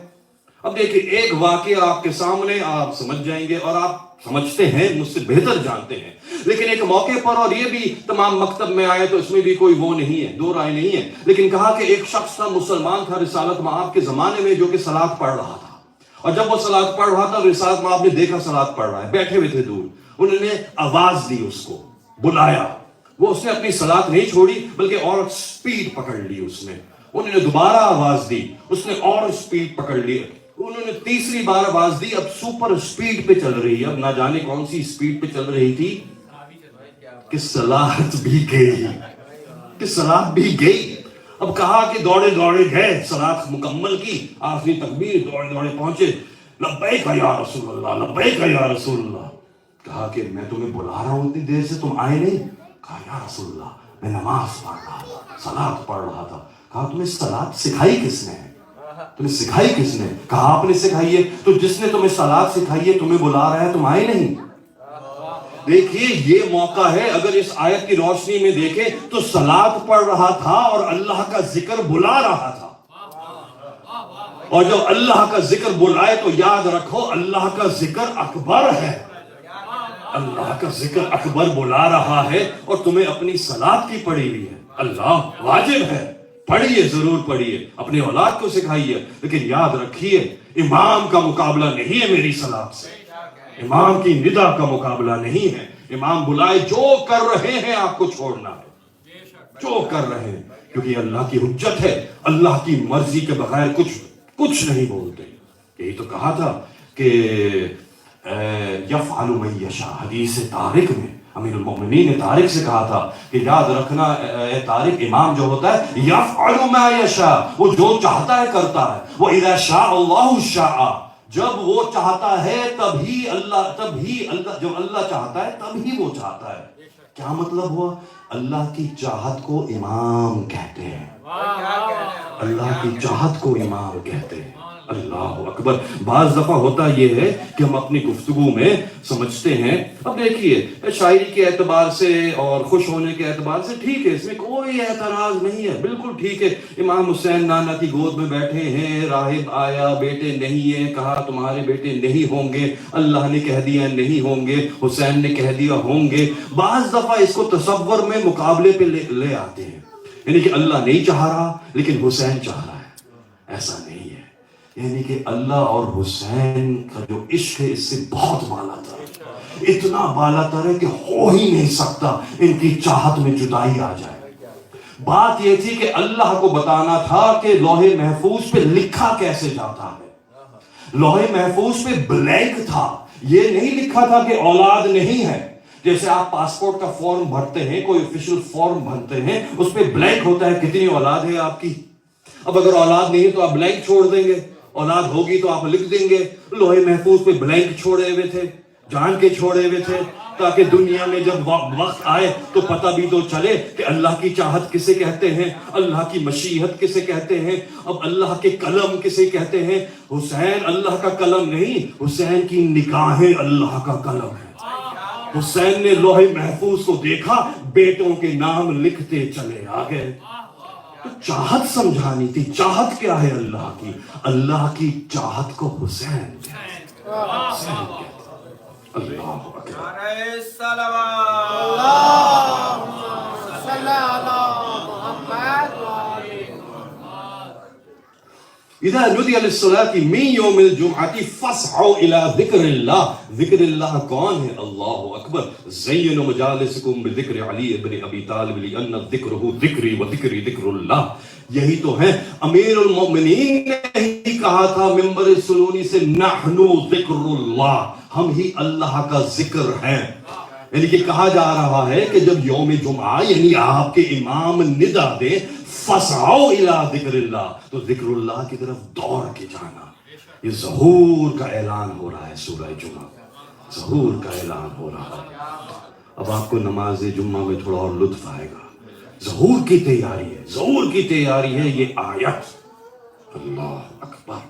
اب دیکھیں ایک واقعہ آپ کے سامنے, آپ سمجھ جائیں گے, اور آپ سمجھتے ہیں, مجھ سے بہتر جانتے ہیں. لیکن ایک موقع پر, اور یہ بھی تمام مکتب میں آئے تو اس میں بھی کوئی وہ نہیں ہے, دو رائے نہیں ہے, لیکن کہا کہ ایک شخص تھا, مسلمان تھا, رسالت مآب کے زمانے میں, جو کہ صلاۃ پڑھ رہا تھا. اور جب وہ صلاۃ پڑھ رہا تھا, رسالت مآب نے دیکھا صلاۃ پڑھ رہا ہے, بیٹھے ہوئے تھے دور, انہوں نے آواز دی, اس کو بلایا. وہ اس نے اپنی صلاۃ نہیں چھوڑی, بلکہ اور سپیڈ پکڑ لی اس نے. انہوں نے دوبارہ آواز دی, اس نے اور سپیڈ پکڑ لی. انہوں نے تیسری بار آواز دی, اب سپر سپیڈ پہ چل رہی ہے. اب نہ جانے کون سی سپیڈ پہ چل رہی تھی کہ صلاۃ بھی گئی, کہ صلاۃ بھی گئی. اب کہا کہ دوڑے دوڑے گئے, صلاۃ مکمل کی, آخری تکبیر, دوڑے دوڑے پہنچے. لبیک یا رسول اللہ, لبیک یا رسول اللہ. کہا کہ میں تمہیں بلا رہا ہوں اتنی دیر سے, تم آئے نہیں. کہا یا رسول اللہ میں نماز پڑھ رہا تھا, صلاۃ پڑھ رہا تھا. کہا تمہیں صلاۃ سکھائی کس نے, تمہیں سکھائی کس نے؟ کہا آپ نے سکھائی ہے. تو جس نے تمہیں صلاۃ سکھائی ہے تمہیں بلا رہا ہے, تم آئے نہیں. دیکھیے یہ موقع ہے, اگر اس آیت کی روشنی میں دیکھیں تو صلاۃ پڑھ رہا تھا اور اللہ کا ذکر بلا رہا تھا. اور جب اللہ کا ذکر بلائے تو یاد رکھو اللہ کا ذکر اکبر ہے. اللہ کا ذکر اکبر بلا رہا ہے, اور تمہیں اپنی صلاۃ کی پڑھی ہوئی ہے. اللہ واجب ہے, پڑھیے, ضرور پڑھیے, اپنی اولاد کو سکھائیے, لیکن یاد رکھیے امام کا مقابلہ نہیں ہے میری صلاۃ سے, امام کی ندا کا مقابلہ نہیں ہے. امام بلائے, جو کر رہے ہیں آپ کو چھوڑنا ہے, جو کر رہے ہیں, کیونکہ اللہ کی حجت ہے, اللہ کی مرضی کے بغیر کچھ نہیں بولتے. یہی تو کہا تھا کہ یفعل من یشاء, حدیث طارق میں امیر المؤمنین نے طارق سے کہا تھا کہ یاد رکھنا اے طارق, امام جو ہوتا ہے یفعل ما یشاء, وہ جو چاہتا ہے کرتا ہے. وَإِذَا شَاءَ اللَّهُ شَاءَ, جب وہ چاہتا ہے تبھی اللہ, جب اللہ چاہتا ہے تبھی وہ چاہتا ہے. کیا مطلب ہوا؟ اللہ کی چاہت کو امام کہتے ہیں, اللہ کی چاہت کو امام کہتے ہیں. اللہ اکبر. بعض دفعہ ہوتا یہ ہے کہ ہم اپنی گفتگو میں سمجھتے ہیں, اب دیکھیے شاعری کے اعتبار سے اور خوش ہونے کے اعتبار سے ٹھیک ہے, اس میں کوئی اعتراض نہیں ہے, بالکل ٹھیک ہے. امام حسین نانا کی گود میں بیٹھے ہیں, راہب آیا, بیٹے نہیں ہیں, کہا تمہارے بیٹے نہیں ہوں گے, اللہ نے کہہ دیا نہیں ہوں گے, حسین نے کہہ دیا ہوں گے. بعض دفعہ اس کو تصور میں مقابلے پہ لے آتے ہیں, یعنی کہ اللہ نہیں چاہ رہا لیکن حسین چاہ رہا ہے. ایسا نہیں ہے, یعنی کہ اللہ اور حسین کا جو عشق ہے اس سے بہت بالا تر ہے, اتنا بالا تر ہے کہ ہو ہی نہیں سکتا ان کی چاہت میں جدائی آ جائے. بات یہ تھی کہ اللہ کو بتانا تھا کہ لوح محفوظ پہ لکھا کیسے جاتا ہے. لوح محفوظ پہ بلینک تھا, یہ نہیں لکھا تھا کہ اولاد نہیں ہے. جیسے آپ پاسپورٹ کا فارم بھرتے ہیں, کوئی آفیشیل فارم بھرتے ہیں, اس پہ بلینک ہوتا ہے کتنی اولاد ہے آپ کی. اب اگر اولاد نہیں ہے تو آپ بلینک چھوڑ دیں گے, اولاد ہوگی تو آپ لکھ دیں گے. لوح محفوظ پہ بلینک چھوڑے ہوئے تھے. جان کے چھوڑے ہوئے تھے تاکہ دنیا میں جب وقت آئے تو پتہ بھی تو چلے کہ اللہ کی چاہت کسے کہتے ہیں، اللہ کی مشیت کسے کہتے ہیں، اب اللہ کے قلم کسے کہتے ہیں۔ حسین اللہ کا قلم نہیں، حسین کی نگاہیں اللہ کا قلم ہے۔ حسین نے لوح محفوظ کو دیکھا، بیٹوں کے نام لکھتے چلے آگے۔ تو چاہت سمجھانی تھی۔ چاہت کیا ہے اللہ کی؟ اللہ کی چاہت کو حسین کہتے ہیں۔ اللہ اکبر۔ نعرہ صلوات۔ اللہم صلی علی محمد اذا نودی للصلاة من یوم الجمعة فاسعوا الى ذکر اللہ۔ ذکر اللہ کون ہے؟ اللہ اکبر۔ زینوا مجالسکم بذکر علی ابن ابی طالب لأن ذکرہ ذکری و ذکری ذکر اللہ۔ یہی تو ہے، امیر المومنین نے ہی کہا تھا ممبر سلونی سے، نحن ذکر اللہ، ہم ہی اللہ کا ذکر ہیں۔ یعنی کہ کہا جا رہا ہے کہ جب یوم جمعہ یعنی آپ کے امام ندا دے فسعوا الی ذکر اللہ، تو ذکر اللہ کی طرف دوڑ کے جانا۔ یہ ظہور کا اعلان ہو رہا ہے، سورہ جمعہ ظہور کا اعلان ہو رہا ہے۔ اب آپ کو نماز جمعہ میں تھوڑا اور لطف آئے گا۔ ظہور کی تیاری ہے، ظہور کی تیاری ہے یہ آیت۔ اللہ اکبر۔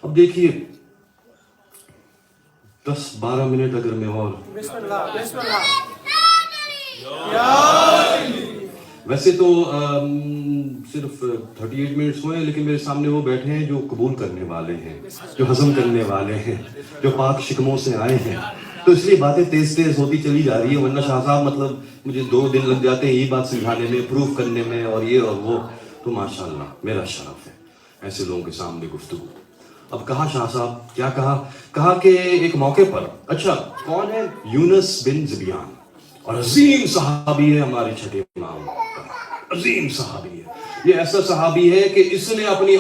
اب دیکھیے 10-12 منٹ اگر میں اور بسم اللہ بسم اللہ۔ ویسے تو صرف 38 منٹس ہوئے ہیں، لیکن میرے سامنے وہ بیٹھے ہیں جو قبول کرنے والے ہیں، جو ہضم کرنے والے ہیں، جو پاک شکموں سے آئے ہیں، تو اس لیے باتیں تیز تیز ہوتی چلی جا رہی ہے۔ ورنہ شاہ صاحب مطلب مجھے 2 دن لگ جاتے ہیں یہ بات سمجھانے میں، پروف کرنے میں اور یہ اور وہ، تو ماشاءاللہ میرا شرف ہے ایسے لوگوں کے سامنے گفتگو۔ اب کہا شاہ صاحب کیا کہا کہ ایک موقع پر، اچھا کون ہے؟ یونس بن ذبیان، اور عظیم صحابی ہے ہمارے چھٹے امام کا، عظیم صحابی ہے۔ یہ ایسا صحابی ہے کہ اس نے اپنی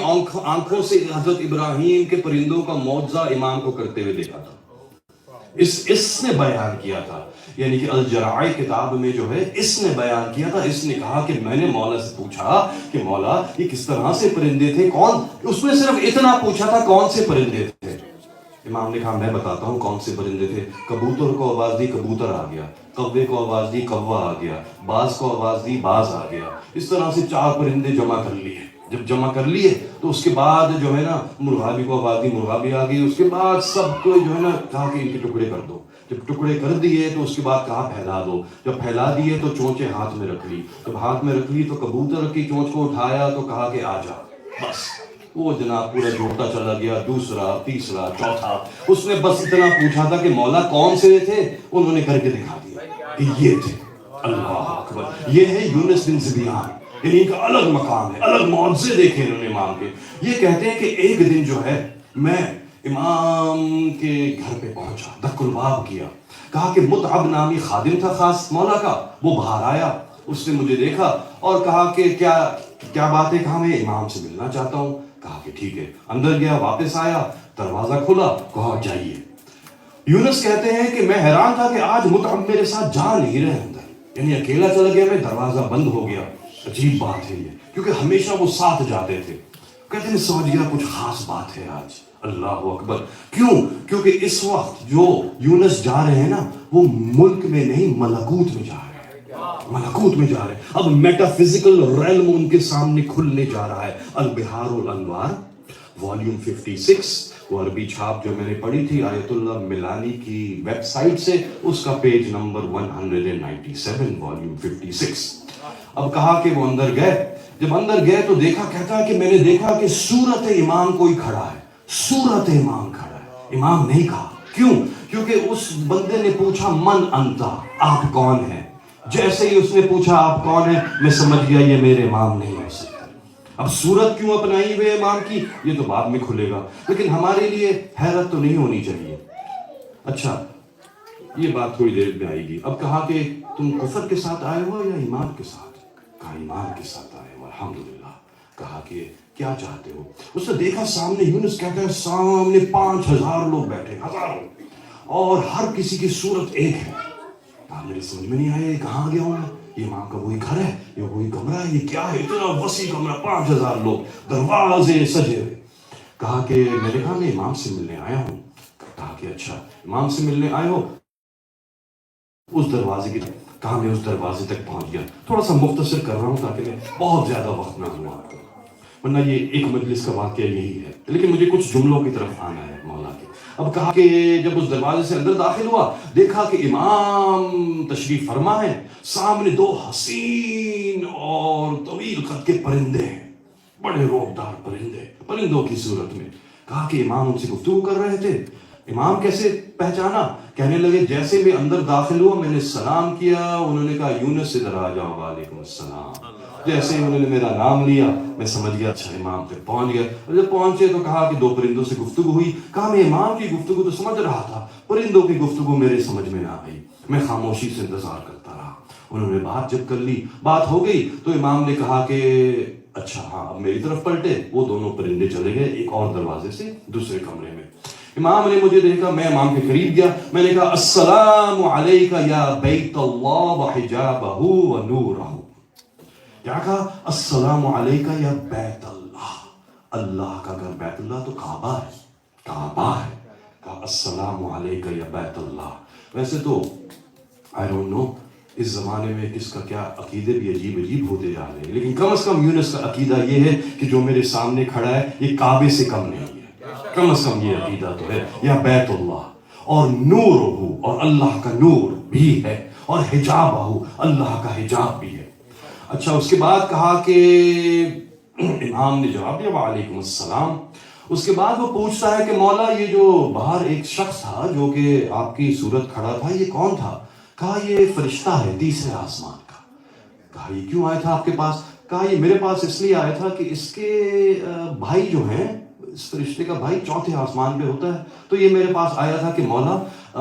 آنکھوں سے حضرت ابراہیم کے پرندوں کا معجزہ امام کو کرتے ہوئے دیکھا تھا۔ اس نے بیان کیا تھا، یعنی کہ الجرائع کتاب میں جو ہے اس نے بیان کیا تھا۔ اس نے کہا کہ میں نے مولا سے پوچھا کہ مولا یہ کس طرح سے پرندے تھے، کون؟ اس نے صرف اتنا پوچھا تھا کون سے پرندے تھے۔ امام نے کہا میں بتاتا ہوں کون سے پرندے تھے۔ کبوتر کو آواز دی، کبوتر آ گیا۔ کوے کو آواز دی، کوا آ گیا۔ باز کو آواز دی، باز آ گیا۔ اس طرح سے 4 پرندے جمع کر لیے۔ جب جمع کر لیے تو اس کے بعد جو ہے نا مرغا بھی کو آواز دی، مرغا بھی آ گئی۔ اس کے بعد سب کو جو ہے نا کہا کہ ان کے ٹکڑے کر دو۔ جب ٹکڑے کر دیے تو اس کے بعد کہا پھیلا دو۔ جب پھیلا دیے تو چونچیں ہاتھ میں رکھ لی۔ جب ہاتھ میں رکھ لی تو کبوتر کی چونچ کو اٹھایا تو کہا کہ آ جا۔ بس وہ جناب پورا جوڑتا چلا گیا، دوسرا، تیسرا، چوتھا۔ اس نے بس اتنا پوچھا تھا کہ مولا کون سے تھے؟ انہوں نے کر کے دکھا دیا کہ یہ تھے۔ اللہ اکبر۔ یہ ہے یونس بن ذبیان، یعنی ان کا الگ مقام ہے، الگ معجزے دیکھے انہوں نے امام کے۔ یہ کہتے ہیں کہ ایک دن جو ہے میں امام کے گھر پہ پہنچا، دق الباب کیا، کہا کہ متعب نامی خادم تھا خاص مولا کا، وہ باہر آیا، اس نے مجھے دیکھا اور کہا کہ کیا بات ہے؟ کہا میں امام سے ملنا چاہتا ہوں۔ کہا کہ ٹھیک ہے۔ اندر گیا، واپس آیا، دروازہ کھلا، کہا جائیے۔ یونس کہتے ہیں کہ میں حیران تھا کہ آج متعب میرے ساتھ جا نہیں رہے اندر، یعنی اکیلا چلا گیا میں، دروازہ بند ہو گیا۔ عجیب بات ہے یہ، کیونکہ ہمیشہ وہ ساتھ جاتے تھے۔ کہتے ہیں سمجھ گیا کچھ خاص بات ہے آج۔ اللہ اکبر۔ کیوں؟ کیونکہ اس وقت جو یونس جا رہے ہیں نا وہ ملک میں نہیں ملکوت میں جا رہے ہیں، ملکوت میں جا رہے ہیں۔ اب میٹا فزیکل ریلم ان کے سامنے کھلنے جا رہا ہے۔ البحار الانوار والیوم 56، وہ عربی چھاپ جو میں نے پڑھی تھی آیت اللہ ملانی کی ویب سائٹ سے، اس کا پیج نمبر 197، والیوم 56۔ اب کہا کہ وہ اندر گئے، جب اندر گئے تو دیکھا، کہتا ہے کہ میں نے دیکھا کہ صورت امام کوئی کھڑا ہے، صورت امام کھڑا ہے۔ امام نہیں کہا، کیوں؟ کیونکہ اس بندے نے پوچھا من انتا، آپ کون ہیں؟ جیسے ہی اس نے پوچھا آپ کون ہیں، میں سمجھ گیا یہ میرے امام نہیں ہو سکتا۔ اب صورت کیوں اپنائی ہوئے امام کی یہ تو بعد میں کھلے گا، لیکن ہمارے لیے حیرت تو نہیں ہونی چاہیے۔ اچھا یہ بات تھوڑی دیر میں آئے گی۔ اب کہا کہ تم کفر کے ساتھ آئے ہو یا ایمان کے ساتھ؟ کہا ایمان کے ساتھ آئے ہو، الحمدللہ۔ کہا کہ کیا چاہتے ہو؟ اس نے دیکھا سامنے، یونس کہتا ہے سامنے 5000 لوگ بیٹھے، ہزاروں، اور ہر کسی کی صورت ایک ہے۔ کہا میرے سمجھ میں نہیں آیا یہ کہاں گیا ہوں میں، یہ امام کا وہی گھر ہے، یہ وہی کمرہ ہے، یہ کیا ہے؟ اتنا وسیع کمرہ، 5000 لوگ، دروازے سجے ہوئے۔ کہا کہ میں نے کہا میں امام سے ملنے آیا ہوں۔ کہا کہ اچھا امام سے ملنے آئے ہو؟ اس دروازے کی کہا میں اس دروازے تک پہنچ گیا. تھوڑا سا مختصر کر رہا ہوں تاکہ میں بہت زیادہ وقت نہ ہوا آپ کو، ورنہ یہ ایک مجلس کا واقعہ یہی ہے، لیکن مجھے کچھ جملوں کی طرف آنا ہے مولا کے. اب کہا کہ جب اس دروازے سے اندر داخل ہوا، دیکھا کہ امام تشریف فرما ہے، سامنے دو حسین اور طویل قد کے پرندے ہیں، بڑے روبدار پرندے، پرندوں کی صورت میں. کہا کہ امام ان سے گفتگو کر رہے تھے. امام کیسے پہچانا؟ کہنے لگے جیسے میں اندر داخل ہوا میں نے سلام کیا، انہوں نے کہا یونس ادھر آ جاؤ. وعلیکم السلام. جیسے ہی انہوں نے میرا نام لیا میں سمجھ گیا اچھا امام تک پہنچ گیا. اور جب پہنچے تو کہا کہ دو پرندوں سے گفتگو ہوئی. کہا میں امام کی گفتگو تو سمجھ رہا تھا، پرندوں کی گفتگو میرے سمجھ میں نہ آئی. میں خاموشی سے انتظار کرتا رہا. انہوں نے بات جب کر لی، بات ہو گئی تو امام نے کہا کہ اچھا ہاں اب میری طرف پلٹے. وہ دونوں پرندے چلے گئے ایک اور دروازے سے دوسرے کمرے میں. امام نے مجھے دیکھا، میں امام کے قریب گیا، میں نے کہا السلام علیکہ یا بیت اللہ وحجابہ ونورہ. کیا کہا؟ السلام علیکہ یا بیت اللہ. اللہ کا گھر بیت اللہ تو کعبہ ہے، کعبہ ہے. کہا السلام علیکہ یا بیت اللہ. ویسے تو I don't know اس زمانے میں کس کا کیا عقیدے بھی عجیب عجیب ہوتے جا رہے ہیں، لیکن کم از کم یونس کا عقیدہ یہ ہے کہ جو میرے سامنے کھڑا ہے یہ کعبے سے کم نہیں ہے. کم از کم یہ عقیدہ تو ہے. یا بیت اللہ اور نورہ، اور اللہ کا نور بھی ہے، اور حجابہ، اللہ کا حجاب بھی ہے. اچھا اس کے بعد کہا کہ امام نے جواب دیا وعلیکم السلام. اس کے بعد وہ پوچھتا ہے کہ مولا یہ جو باہر ایک شخص تھا جو کہ آپ کی صورت کھڑا تھا یہ کون تھا؟ کہا یہ فرشتہ ہے تیسرے آسمان کا. کہا یہ کیوں آیا تھا آپ کے پاس؟ کہا یہ میرے پاس اس لیے آیا تھا کہ اس کے بھائی جو ہیں، اس فرشتے کا بھائی چوتھے آسمان پہ ہوتا ہے، تو یہ میرے پاس آیا تھا کہ مولا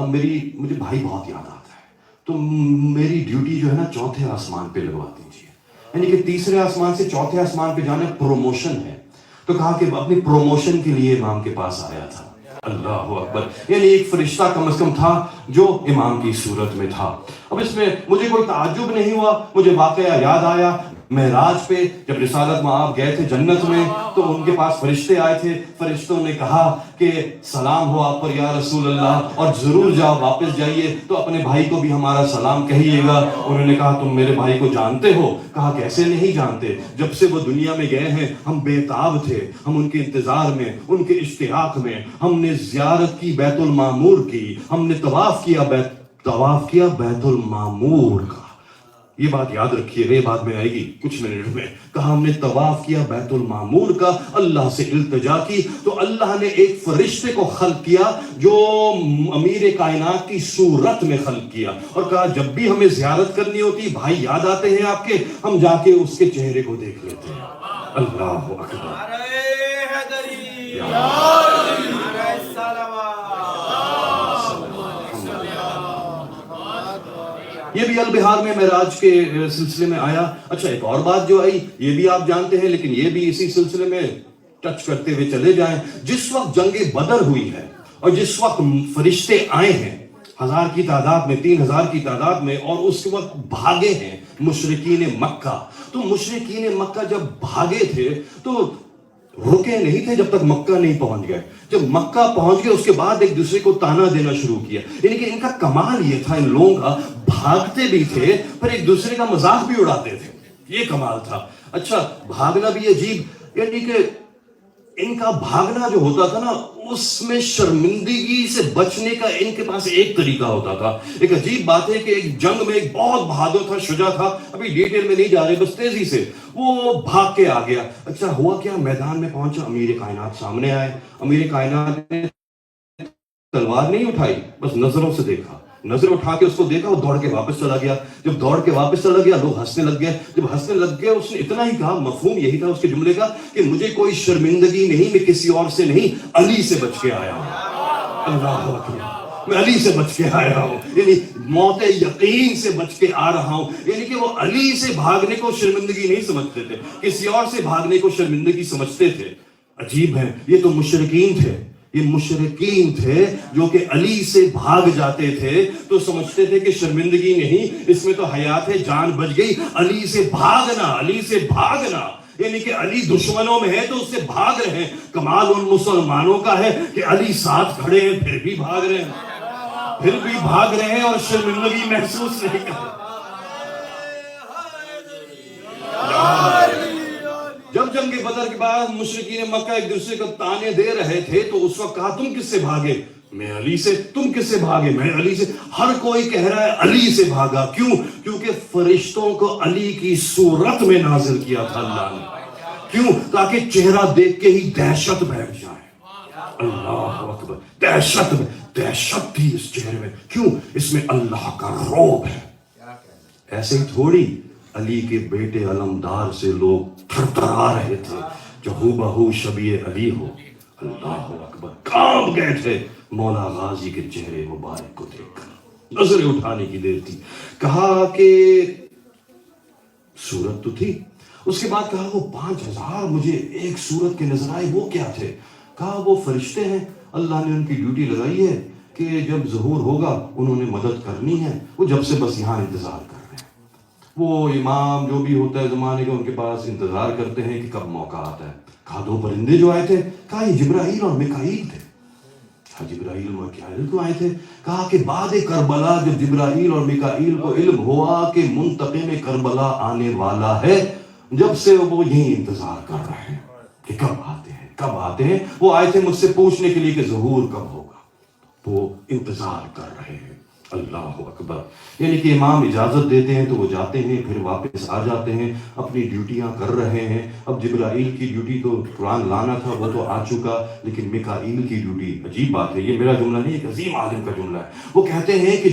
مجھے بھائی بہت یاد آتا ہے، تو میری ڈیوٹی جو ہے نا چوتھے آسمان پہ لگوا دیجیے. یعنی کہ تیسرے آسمان سے چوتھے آسمان پہ جانا پروموشن ہے. تو کہا کہ اپنی پروموشن کے لیے امام کے پاس آیا تھا. اللہ اکبر. یعنی ایک فرشتہ کم از کم تھا جو امام کی صورت میں تھا. اب اس میں مجھے کوئی تعجب نہیں ہوا، مجھے واقعہ یاد آیا معراج پہ جب رسالت مآب گئے تھے جنت میں تو ان کے پاس فرشتے آئے تھے. فرشتوں نے کہا کہ سلام ہو آپ پر یا رسول اللہ، اور ضرور جاؤ واپس جائیے تو اپنے بھائی کو بھی ہمارا سلام کہیے گا. انہوں نے کہا تم میرے بھائی کو جانتے ہو؟ کہا کیسے نہیں جانتے، جب سے وہ دنیا میں گئے ہیں ہم بے تاب تھے، ہم ان کے انتظار میں، ان کے اشتیاق میں. ہم نے زیارت کی بیت المعمور کی، ہم نے طواف کیا بیت المعمور کا. یہ بات یاد رکھیے، یہ بات میں آئے گی کچھ منٹ میں. کہا ہم نے طواف کیا بیت المعمور کا، اللہ سے التجا کی تو اللہ نے ایک فرشتے کو خلق کیا جو امیر کائنات کی صورت میں خلق کیا، اور کہا جب بھی ہمیں زیارت کرنی ہوتی بھائی یاد آتے ہیں آپ کے، ہم جا کے اس کے چہرے کو دیکھ لیتے ہیں. اللہ اکبر. یہ بھی البہار میں معراج کے سلسلے میں آیا. اچھا ایک اور بات جو آئی یہ بھی آپ جانتے ہیں، لیکن یہ بھی اسی سلسلے میں ٹچ کرتے ہوئے چلے جائیں. جس وقت جنگ بدر ہوئی ہے اور جس وقت فرشتے آئے ہیں 1000 کی تعداد میں، 3000 کی تعداد میں، اور اس وقت بھاگے ہیں مشرکین مکہ، تو مشرکین مکہ جب بھاگے تھے تو رکے نہیں تھے جب تک مکہ نہیں پہنچ گئے. جب مکہ پہنچ گئے اس کے بعد ایک دوسرے کو تانا دینا شروع کیا. یعنی کہ ان کا کمال یہ تھا، ان لوگوں کا بھاگتے بھی تھے پر ایک دوسرے کا مذاق بھی اڑاتے تھے، یہ کمال تھا. اچھا بھاگنا بھی عجیب، یعنی کہ ان کا بھاگنا جو ہوتا تھا نا اس میں شرمندگی سے بچنے کا ان کے پاس ایک طریقہ ہوتا تھا. ایک عجیب بات ہے کہ ایک جنگ میں ایک بہت بہادر تھا، شجاع تھا، ابھی ڈیٹیل میں نہیں جا رہے، بس تیزی سے وہ بھاگ کے آ گیا. اچھا ہوا کیا، میدان میں پہنچا، امیر کائنات سامنے آئے. امیر کائنات نے تلوار نہیں اٹھائی، بس نظروں سے دیکھا، نظر اٹھا کے اس کو دیکھا، وہ دوڑ کے واپس چلا گیا. جب دوڑ کے واپس چلا گیا لوگ ہنسنے لگ گئے. جب ہنسنے لگ گئے اس نے اتنا ہی کہا، مفہوم یہی تھا اس کے جملے کا کہ مجھے کوئی شرمندگی نہیں، میں کسی اور سے نہیں، علی سے بچ کے آیا ہوں. اللہ اکبر. میں علی سے بچ کے آیا ہوں، یعنی موت یقین سے بچ کے آ رہا ہوں. یعنی کہ وہ علی سے بھاگنے کو شرمندگی نہیں سمجھتے تھے، کسی اور سے بھاگنے کو شرمندگی سمجھتے تھے. عجیب ہے، یہ تو مشرکین تھے، یہ مشرکین تھے جو کہ علی سے بھاگ جاتے تھے تو سمجھتے تھے کہ شرمندگی نہیں، اس میں تو حیات ہے، جان بچ گئی. علی سے بھاگنا، علی سے بھاگنا، یعنی کہ علی دشمنوں میں ہے تو اس سے بھاگ رہے ہیں. کمال ان مسلمانوں کا ہے کہ علی ساتھ کھڑے ہیں پھر بھی بھاگ رہے ہیں اور شرمندگی محسوس نہیں کر رہے. جب جنگ بدر کے بعد مشرکین مکہ ایک دوسرے کو تانے دے رہے تھے تو اس وقت کہا تم کس سے بھاگے؟ میں علی سے. تم کس سے بھاگے؟ میں علی سے. ہر کوئی کہہ رہا ہے علی سے بھاگا. کیوں؟ کیونکہ فرشتوں کو علی کی صورت میں نازل کیا تھا اللہ نے. کیوں؟ تاکہ چہرہ دیکھ کے ہی دہشت بیٹھ جائے. اللہ اکبر. دہشت تھی اس چہرے میں. کیوں؟ اس میں اللہ کا رعب ہے. ایسے ہی تھوڑی علی کے بیٹے علمدار سے لوگ تھرتھرا رہے تھے جو ہو بہو شبیہ علی ہو. اللہ اکبر. کانپ گئے تھے مولا غازی کے چہرے مبارک کو دیکھ کر. نظریں اٹھانے کی دیر تھی. کہا کہ صورت تو تھی. اس کے بعد کہا وہ 5000 مجھے ایک صورت کے نظر آئے، وہ کیا تھے؟ کہا وہ فرشتے ہیں، اللہ نے ان کی ڈیوٹی لگائی ہے کہ جب ظہور ہوگا انہوں نے مدد کرنی ہے. وہ جب سے بس یہاں انتظار کر رہے ہیں. وہ امام جو بھی ہوتا ہے زمانے کا ان کے پاس انتظار کرتے ہیں کہ کب موقع آتا ہے. کہا 2 پرندے جو آئے تھے، کہا یہ جبرائیل اور میکائیل تھے. کہا جبرائیل اور میکائیل کیوں آئے تھے؟ کہا کہ بعد کربلا جب جبرائیل اور میکائیل کو علم ہوا کہ منتقم کربلا آنے والا ہے، جب سے وہ یہی انتظار کر رہے ہیں کہ کب آتے ہیں. وہ آئے تھے مجھ سے پوچھنے کے لیے کہ ظہور کب ہوگا. وہ انتظار کر رہے ہیں. اللہ اکبر. یعنی کہ امام اجازت دیتے ہیں تو وہ جاتے ہیں، پھر واپس آ جاتے ہیں، اپنی ڈیوٹیاں کر رہے ہیں. اب جبرائیل کی ڈیوٹی تو قرآن لانا تھا، وہ تو آ چکا، لیکن میکائیل کی ڈیوٹی. عجیب بات ہے، یہ میرا جملہ نہیں، ایک عظیم عالم کا جملہ ہے. وہ کہتے ہیں کہ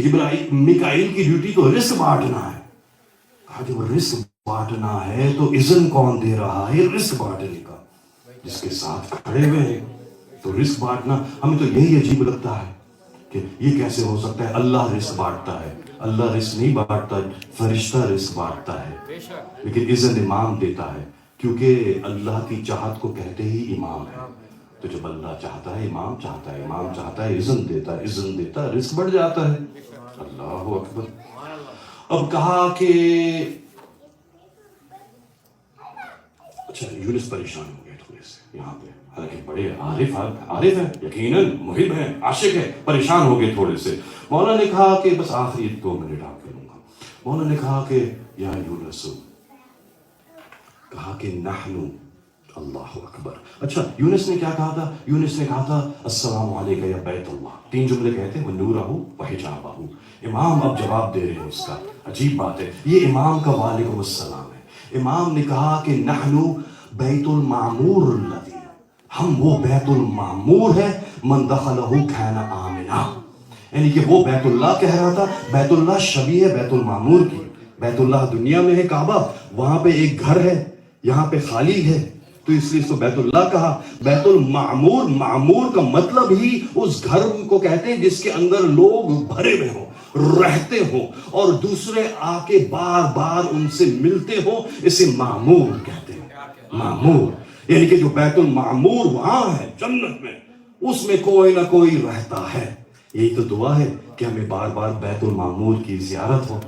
میکائیل کی ڈیوٹی تو رزق بانٹنا ہے. کہا جب رزق بانٹنا ہے تو اذن کون دے رہا ہے رزق بانٹنے کا؟ جس کے ساتھ کھڑے ہوئے ہیں. تو رزق بانٹنا ہمیں تو یہی عجیب لگتا ہے کہ یہ کیسے ہو سکتا ہے. اللہ رزق بانٹتا ہے. اللہ رزق نہیں بانٹتا، فرشتہ رزق بانٹتا ہے، لیکن اذن امام دیتا ہے، کیونکہ اللہ کی چاہت کو کہتے ہی امام ہے. تو جب اللہ چاہتا ہے، امام چاہتا ہے، امام چاہتا ہے، اذن دیتا ہے، رزق بڑھ جاتا ہے. اللہ اکبر. اب کہا کہ اچھا یونس پریشان ہو گئے تھوڑے سے یہاں پہ، حالانکہ بڑے عارف ہیں، یقیناً محب ہیں، عاشق ہیں، پریشان ہو گئے تھوڑے سے. مولا نے کہا کہ بس آخری 2 منٹ آپ کے لوں گا. مولا نے کہا کہ یا یونس، کہا کہ نحن. اللہ اکبر. اچھا یونس نے کیا کہا تھا؟ یونس نے کہا تھا السلام علیکم یا بیت اللہ. 3 جملے کہتے ہیں، وَنُورَهُ وَحِجَابَهُ. امام اب جواب دے رہے ہیں اس کا. عجیب بات ہے، یہ امام کا وعلیکم السلام ہے. امام نے کہا کہ نحن بیت المعمور الذی، ہم وہ بیت المعمور ہے، من دخلہ کان آمنا. یعنی کہ وہ بیت اللہ کہہ رہا تھا. بیت اللہ شبیہ بیت المعمور کی. بیت اللہ دنیا میں ہے کعبہ، وہاں پہ ایک گھر ہے، یہاں پہ خالی ہے، تو اس لیے اس کو بیت اللہ کہا. بیت المعمور، معمور کا مطلب ہی اس گھر کو کہتے ہیں جس کے اندر لوگ بھرے ہوئے ہوں، رہتے ہوں، اور دوسرے آ کے بار بار ان سے ملتے ہوں. اسے معمور کہتے ہیں. معمور یعنی کہ جو بیت المعمور وہاں ہے جنت میں، اس میں کوئی نہ کوئی رہتا ہے. یہی تو دعا ہے کہ ہمیں بار بار بیت المعمور کی زیارت ہو.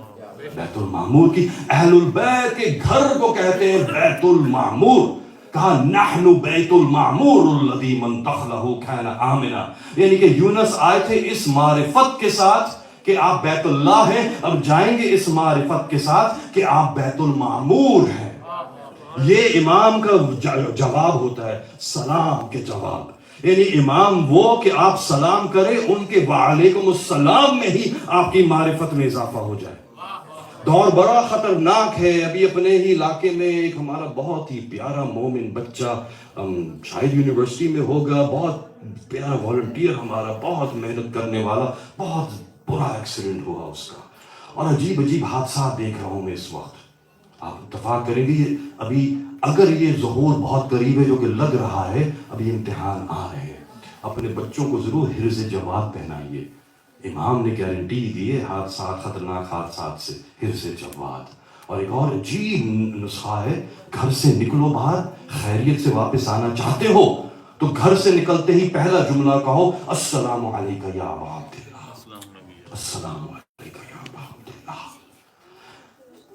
بیت المعمور کی، اہل البیت کے گھر کو کہتے ہیں بیت المعمور. کہا نحن بیت المعمور الذی من دخلہ کان آمنا. یعنی کہ یونس آئے تھے اس معرفت کے ساتھ کہ آپ بیت اللہ ہیں، اب جائیں گے اس معرفت کے ساتھ کہ آپ بیت المعمور ہیں. یہ امام کا جواب ہوتا ہے، سلام کے جواب. یعنی امام وہ کہ آپ سلام کریں، ان کے وعلیکم السلام میں ہی آپ کی معرفت میں اضافہ ہو جائے. دور بڑا خطرناک ہے. ابھی اپنے ہی علاقے میں ایک ہمارا بہت ہی پیارا مومن بچہ، شاید یونیورسٹی میں ہوگا، بہت پیارا والنٹیئر ہمارا، بہت محنت کرنے والا، بہت برا ایکسیڈنٹ ہوا اس کا. اور عجیب عجیب حادثات دیکھ رہا ہوں میں اس وقت. آپ اتفاق کریں گے ابھی اگر یہ ظہور بہت قریب ہے جو کہ لگ رہا ہے، ابھی امتحان آ رہے ہیں، اپنے بچوں کو ضرور حرز جواد پہنائیے. امام نے گارنٹی دی ہے حادثات، خطرناک حادثات سے حرز جواد. اور ایک اور عجیب نسخہ ہے، گھر سے نکلو باہر، خیریت سے واپس آنا چاہتے ہو تو گھر سے نکلتے ہی پہلا جملہ کہو السلام علیکم یا ابا عبداللہ. السلام علیکم یا ابا عبداللہ.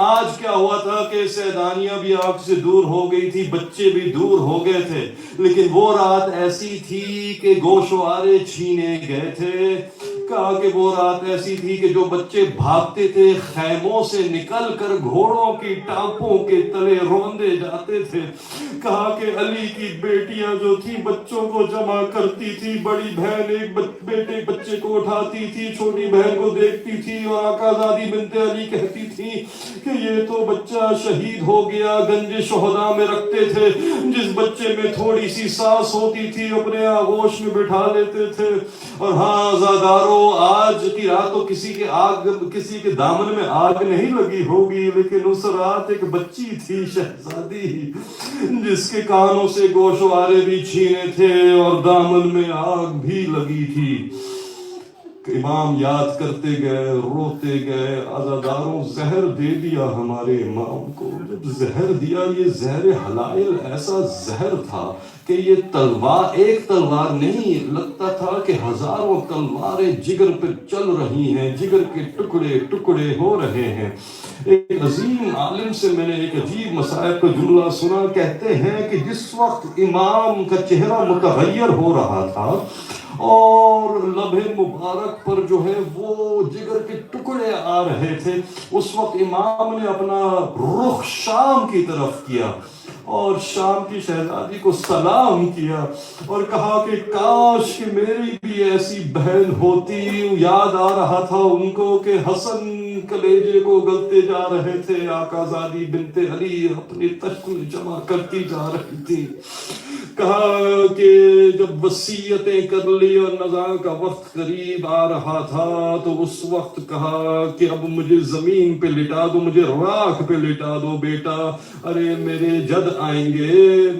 آج کیا ہوا تھا کہ سیدانیاں بھی آنکھ سے دور ہو گئی تھی، بچے بھی دور ہو گئے تھے، لیکن وہ رات ایسی تھی کہ گوشوارے چھینے گئے تھے. کہا کہ وہ رات ایسی تھی کہ جو بچے بھاگتے تھے خیموں سے نکل کر گھوڑوں کی ٹانپوں کے تلے روندے جاتے تھے. کہا کہ علی کی بیٹیاں جو تھی بچوں کو جمع کرتی تھی، بڑی بہن ایک بچے کو اٹھاتی تھی، چھوٹی بہن کو دیکھتی تھی، اور آقا زادی بنت علی کہتی تھی کہ یہ تو بچہ شہید ہو گیا. گنج شہداء میں رکھتے تھے، جس بچے میں تھوڑی سی سانس ہوتی تھی اپنے آغوش میں بٹھا لیتے تھے. اور ہاں زادارو، آج کی رات تو کسی کے دامن میں آگ نہیں لگی ہوگی، لیکن اس رات ایک بچی تھی شہزادی، جس کے کانوں سے گوشوارے بھی چھینے تھے اور دامن میں آگ بھی لگی تھی. امام یاد کرتے گئے، روتے گئے، عزاداروں زہر دے دیا ہمارے امام کو. جب زہر دیا، یہ زہر حلائل ایسا زہر تھا کہ یہ تلوار، ایک تلوار نہیں، لگتا تھا کہ ہزاروں تلواریں جگر پہ چل رہی ہیں، جگر کے ٹکڑے ٹکڑے ہو رہے ہیں. ایک عظیم عالم سے میں نے ایک عجیب مصائب کا جملہ سنا. کہتے ہیں کہ جس وقت امام کا چہرہ متغیر ہو رہا تھا اور لب مبارک پر جو ہے وہ جگر کے ٹکڑے آ رہے تھے، اس وقت امام نے اپنا رخ شام کی طرف کیا اور شام کی شہزادی کو سلام کیا اور کہا کہ کاش کہ میری بھی ایسی بہن ہوتی. یاد آ رہا تھا ان کو کہ حسن کلیجے کو گلتے جا رہے تھے، آقا زادی بنت علی اپنی تشت میں جمع کرتی جا رہی تھی. کہا کہ جب وصیتیں کر لی اور نزاع کا وقت قریب آ رہا تھا تو اس وقت کہا کہ اب مجھے زمین پہ لٹا دو، مجھے راکھ پہ لٹا دو بیٹا. ارے میرے جد آئیں گے،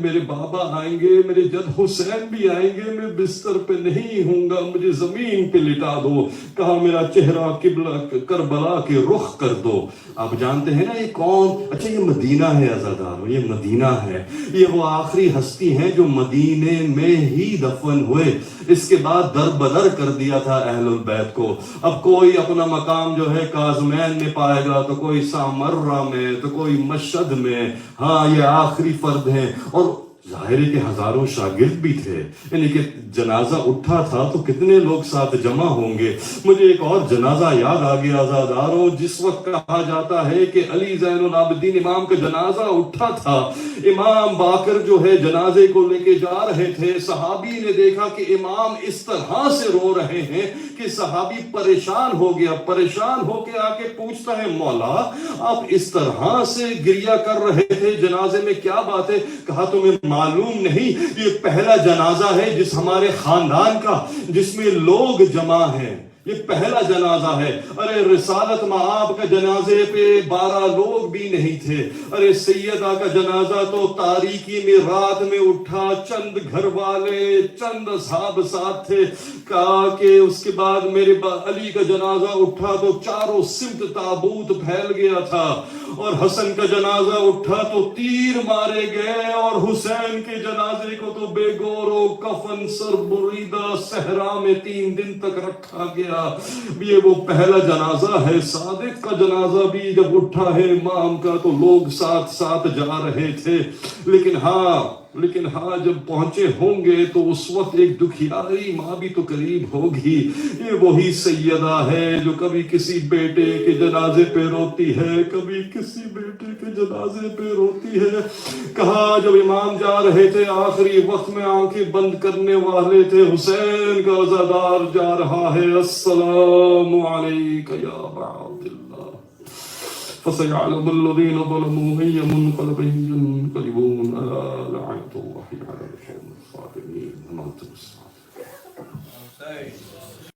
میرے بابا آئیں گے، میرے جد حسین بھی آئیں گے، میں بستر پہ نہیں ہوں گا، مجھے زمین پہ لٹا دو. کہا میرا چہرہ قبلہ کربلا کے رخ کر دو. آپ جانتے ہیں نا یہ کون؟ اچھا یہ مدینہ ہے عزادارو، یہ مدینہ ہے. یہ وہ آخری ہستی ہیں جو مدینے میں ہی دفن ہوئے، اس کے بعد در بدر کر دیا تھا اہل البیت کو. اب کوئی اپنا مقام جو ہے کاظمین میں پائے گا، تو کوئی سامرہ میں، تو کوئی مشہد میں. ہاں یہ آخری فرد ہیں. اور ظاہر ہے کہ ہزاروں شاگرد بھی تھے، یعنی کہ جنازہ اٹھا تھا تو کتنے لوگ ساتھ جمع ہوں گے. مجھے ایک اور جنازہ یاد آ گیا عزادارو. جس وقت کہا جاتا ہے کہ علی زین العابدین امام کا جنازہ اٹھا تھا، امام باقر جو ہے جنازے کو لے کے جا رہے تھے، صحابی نے دیکھا کہ امام اس طرح سے رو رہے ہیں کہ صحابی پریشان ہو گیا. پریشان ہو کے آ کے پوچھتا ہے مولا آپ اس طرح سے گریہ کر رہے تھے جنازے میں، کیا بات ہے؟ کہا تمہیں معلوم نہیں یہ پہلا جنازہ ہے جس ہمارے خاندان کا جس میں لوگ جمع ہیں، یہ پہلا جنازہ ہے. ارے رسالت مآب کا جنازے پہ 12 لوگ بھی نہیں تھے. ارے سیدہ کا جنازہ تو تاریکی میں رات میں اٹھا، چند گھر والے، چند اصحاب ساتھ تھے. کہا کہ اس کے بعد میرے علی کا جنازہ اٹھا تو چاروں سمت تابوت پھیل گیا تھا، اور حسن کا جنازہ اٹھا تو تیر مارے گئے، اور حسین کے جنازے کو تو بے گور و کفن سر بریدہ صحرا میں 3 دن تک رکھا گیا. یہ وہ پہلا جنازہ ہے. صادق کا جنازہ بھی جب اٹھا ہے امام کا تو لوگ ساتھ ساتھ جا رہے تھے. لیکن ہاں جب پہنچے ہوں گے تو اس وقت ایک دکھیاری ماں بھی تو قریب ہوگی. یہ وہی سیدہ ہے جو کبھی کسی بیٹے کے جنازے پہ روتی ہے، کبھی کسی بیٹے کے جنازے پہ روتی ہے. کہا جب امام جا رہے تھے آخری وقت میں آنکھیں بند کرنے والے تھے، حسین کا عزادار جا رہا ہے، السلام علیک یا ابا عبداللہ فسيعلم الذين ظلموا أي منقلب ينقلبون ألا لعنة الله على القوم الظالمين.